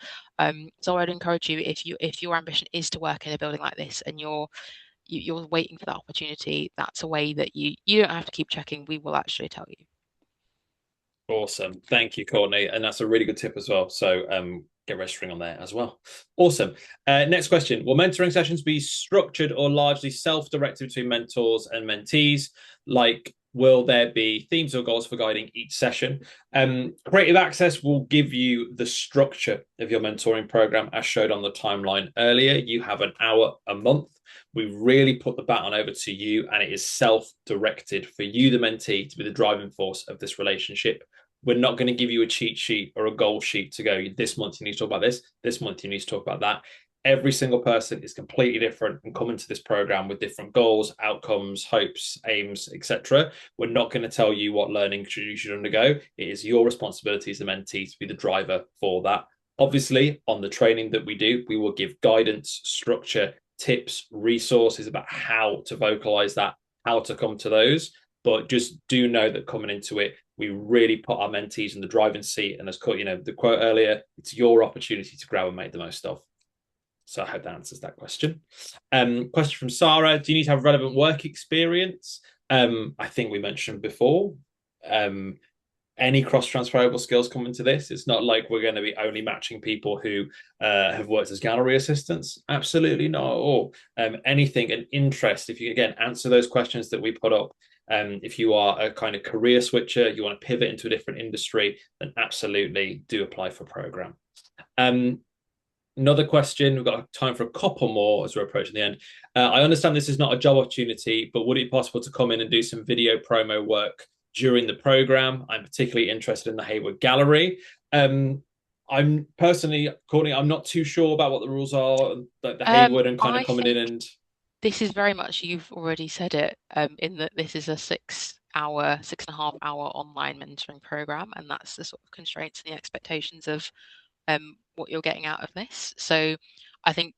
So I'd encourage you, if your ambition is to work in a building like this and you're waiting for that opportunity, that's a way that you don't have to keep checking. We will actually tell you. Awesome. Thank you, Courtney. And that's a really good tip as well. So get registering on there as well. Awesome. Next question. Will mentoring sessions be structured or largely self-directed between mentors and mentees? Like, will there be themes or goals for guiding each session? Creative Access will give you the structure of your mentoring program as showed on the timeline earlier. You have an hour a month. We really put the baton over to you, and it is self-directed for you, the mentee, to be the driving force of this relationship. We're not going to give you a cheat sheet or a goal sheet to go, this month you need to talk about this month you need to talk about that. Every single person is completely different and come into this program with different goals, outcomes, hopes, aims, etc. We're not going to tell you what learning you should undergo. It is your responsibility as the mentee to be the driver for that. Obviously, on the training that we do, we will give guidance, structure, tips, resources about how to vocalize that, how to come to those. But just do know that coming into it, we really put our mentees in the driving seat. And as the quote earlier, it's your opportunity to grow and make the most of. So I hope that answers that question. Question from Sarah: do you need to have relevant work experience? I think we mentioned before. Um, any cross transferable skills come into this. It's not like we're going to be only matching people who have worked as gallery assistants. Absolutely not at all. Anything, an interest, if you again answer those questions that we put up. If you are a kind of career switcher, you want to pivot into a different industry, then absolutely do apply for program. Another question. We've got time for a couple more as we're approaching the end. I understand this is not a job opportunity, but would it be possible to come in and do some video promo work during the program? I'm particularly interested in the Hayward Gallery. I'm personally, Courtney, I'm not too sure about what the rules are, like the Hayward and kind of I coming in think and this is very much, you've already said it, in that this is a 6 hour, 6.5 hour online mentoring program, and that's the sort of constraints and the expectations of what you're getting out of this. So I think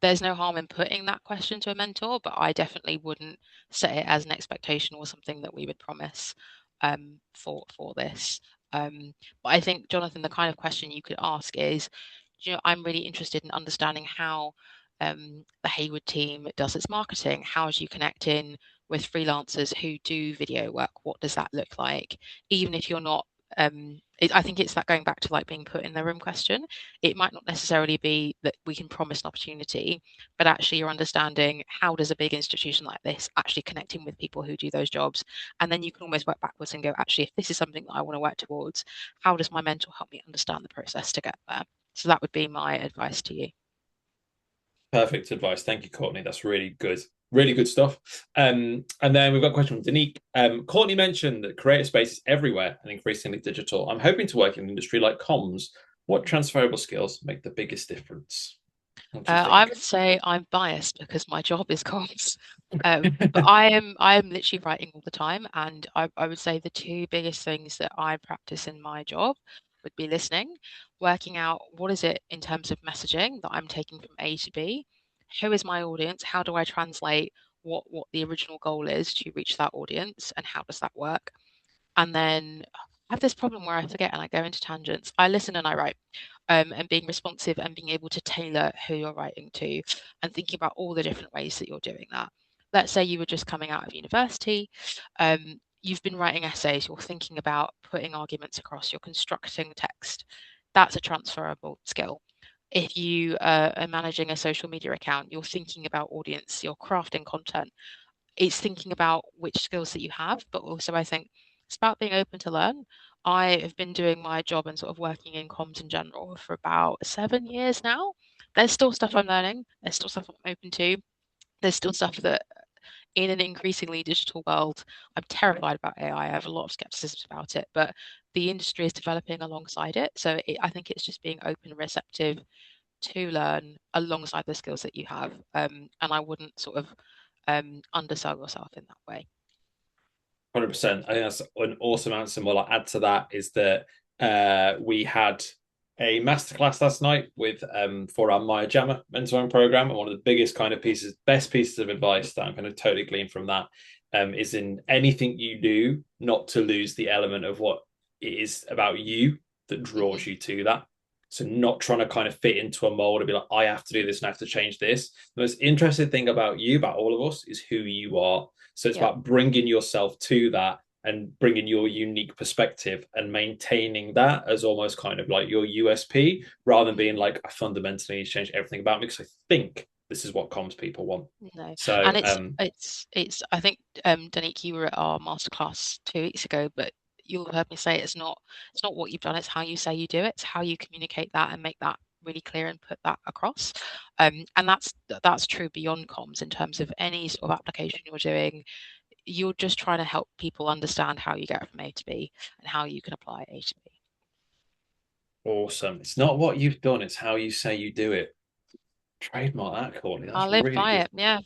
there's no harm in putting that question to a mentor, but I definitely wouldn't set it as an expectation or something that we would promise for this. But I think, Jonathan, the kind of question you could ask is, I'm really interested in understanding how the Hayward team does its marketing. How do you connect in with freelancers who do video work? What does that look like? Even if you're not I think it's that going back to like being put in the room question. It might not necessarily be that we can promise an opportunity, but actually you're understanding how does a big institution like this actually connecting with people who do those jobs. And then you can almost work backwards and go, actually, if this is something that I want to work towards, how does my mentor help me understand the process to get there? So that would be my advice to you. perfect advice. Thank you, Courtney. That's really good. Really good stuff. And then we've got a question from Danique. Courtney mentioned that creative space is everywhere and increasingly digital. I'm hoping to work in an industry like comms. What transferable skills make the biggest difference? What do you I think? would say I'm biased because my job is comms. But I am literally writing all the time, and I would say the two biggest things that I practice in my job would be listening, working out what is it in terms of messaging that I'm taking from A to B, who is my audience, how do I translate what the original goal is to reach that audience, and how does that work? And then I have this problem where I forget and I go into tangents. I listen and I write, and being responsive and being able to tailor who you're writing to and thinking about all the different ways that you're doing that. Let's say you were just coming out of university, you've been writing essays, you're thinking about putting arguments across, you're constructing text. That's a transferable skill. If you are managing a social media account, you're thinking about audience, you're crafting content, it's thinking about which skills that you have, but also I think it's about being open to learn. I have been doing my job and sort of working in comms in general for about 7 years now. There's still stuff I'm learning. There's still stuff I'm open to. There's still stuff that in an increasingly digital world, I'm terrified about AI. I have a lot of skepticism about it, but the industry is developing alongside it. So I think it's just being open and receptive to learn alongside the skills that you have. And I wouldn't sort of undersell yourself in that way. 100%. I think that's an awesome answer. And what I'll add to that is that we had a masterclass last night with for our Maya Jama mentoring program. And one of the biggest kind of best pieces of advice that I'm going to totally glean from that is in anything you do, not to lose the element of what it is about you that draws Hmm. you to that. So not trying to kind of fit into a mold and be like, I have to do this and I have to change this. The most interesting thing about you, about all of us, is who you are. So it's Yeah. about bringing yourself to that and bringing your unique perspective and maintaining that as almost kind of like your USP rather than Mhm. being like, I fundamentally need to change everything about me because I think this is what comms people want. No, So, and it's. I think Danique, you were at our masterclass 2 weeks ago, but you'll have heard me say it's not what you've done, it's how you say you do it, it's how you communicate that and make that really clear and put that across. And that's true beyond comms in terms of any sort of application you're doing. You're just trying to help people understand how you get from A to B and how you can apply A to B. awesome. It's not what you've done, it's how you say you do it. Trademark that, Courtney. I That's live really by good. it. Yeah.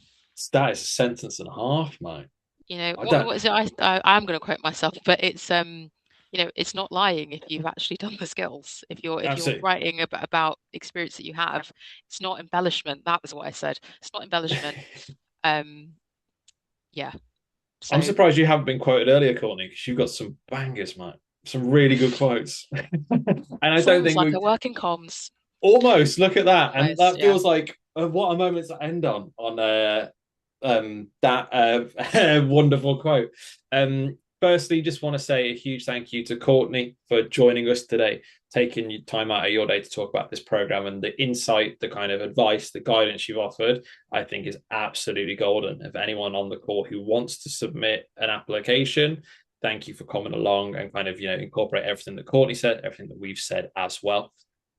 That is a sentence and a half, mate. I What don't is it? I'm going to quote myself, but it's not lying if you've actually done the skills. If you're absolutely. writing about experience that you have, it's not embellishment. That was what I said. It's not embellishment. Um, yeah. I'm So surprised you haven't been quoted earlier, Courtney, because you've got some bangers, mate. Some really good quotes. And I don't falls think like we've a working comms. almost look at that. And Almost, that yeah. feels like what a moment to end on that wonderful quote. Firstly, just want to say a huge thank you to Courtney for joining us today, taking your time out of your day to talk about this program, and the insight, the kind of advice, the guidance you've offered, I think is absolutely golden. If anyone on the call who wants to submit an application, thank you for coming along and kind of, incorporate everything that Courtney said, everything that we've said as well.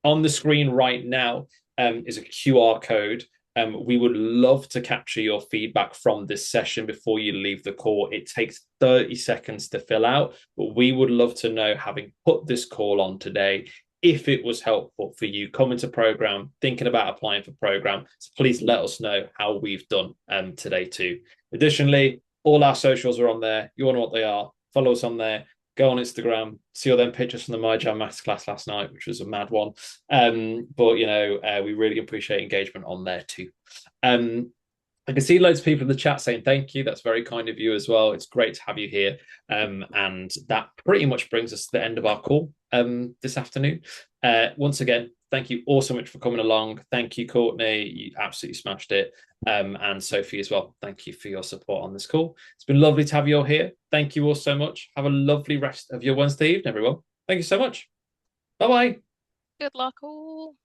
On the screen right now is a QR code. We would love to capture your feedback from this session before you leave the call. It takes 30 seconds to fill out, but we would love to know, having put this call on today, if it was helpful for you coming to program, thinking about applying for program. So please let us know how we've done today too. Additionally, all our socials are on there. You want to know what they are. Follow us on there. Go on Instagram, see all them pictures from the MyJam Masterclass last night, which was a mad one. But we really appreciate engagement on there too. I can see loads of people in the chat saying thank you. That's very kind of you as well. It's great to have you here. And that pretty much brings us to the end of our call this afternoon. Once again, thank you all so much for coming along. Thank you, Courtney. You absolutely smashed it. And Sophie as well. Thank you for your support on this call. It's been lovely to have you all here. Thank you all so much. Have a lovely rest of your Wednesday evening, everyone. Thank you so much. Bye-bye. Good luck all.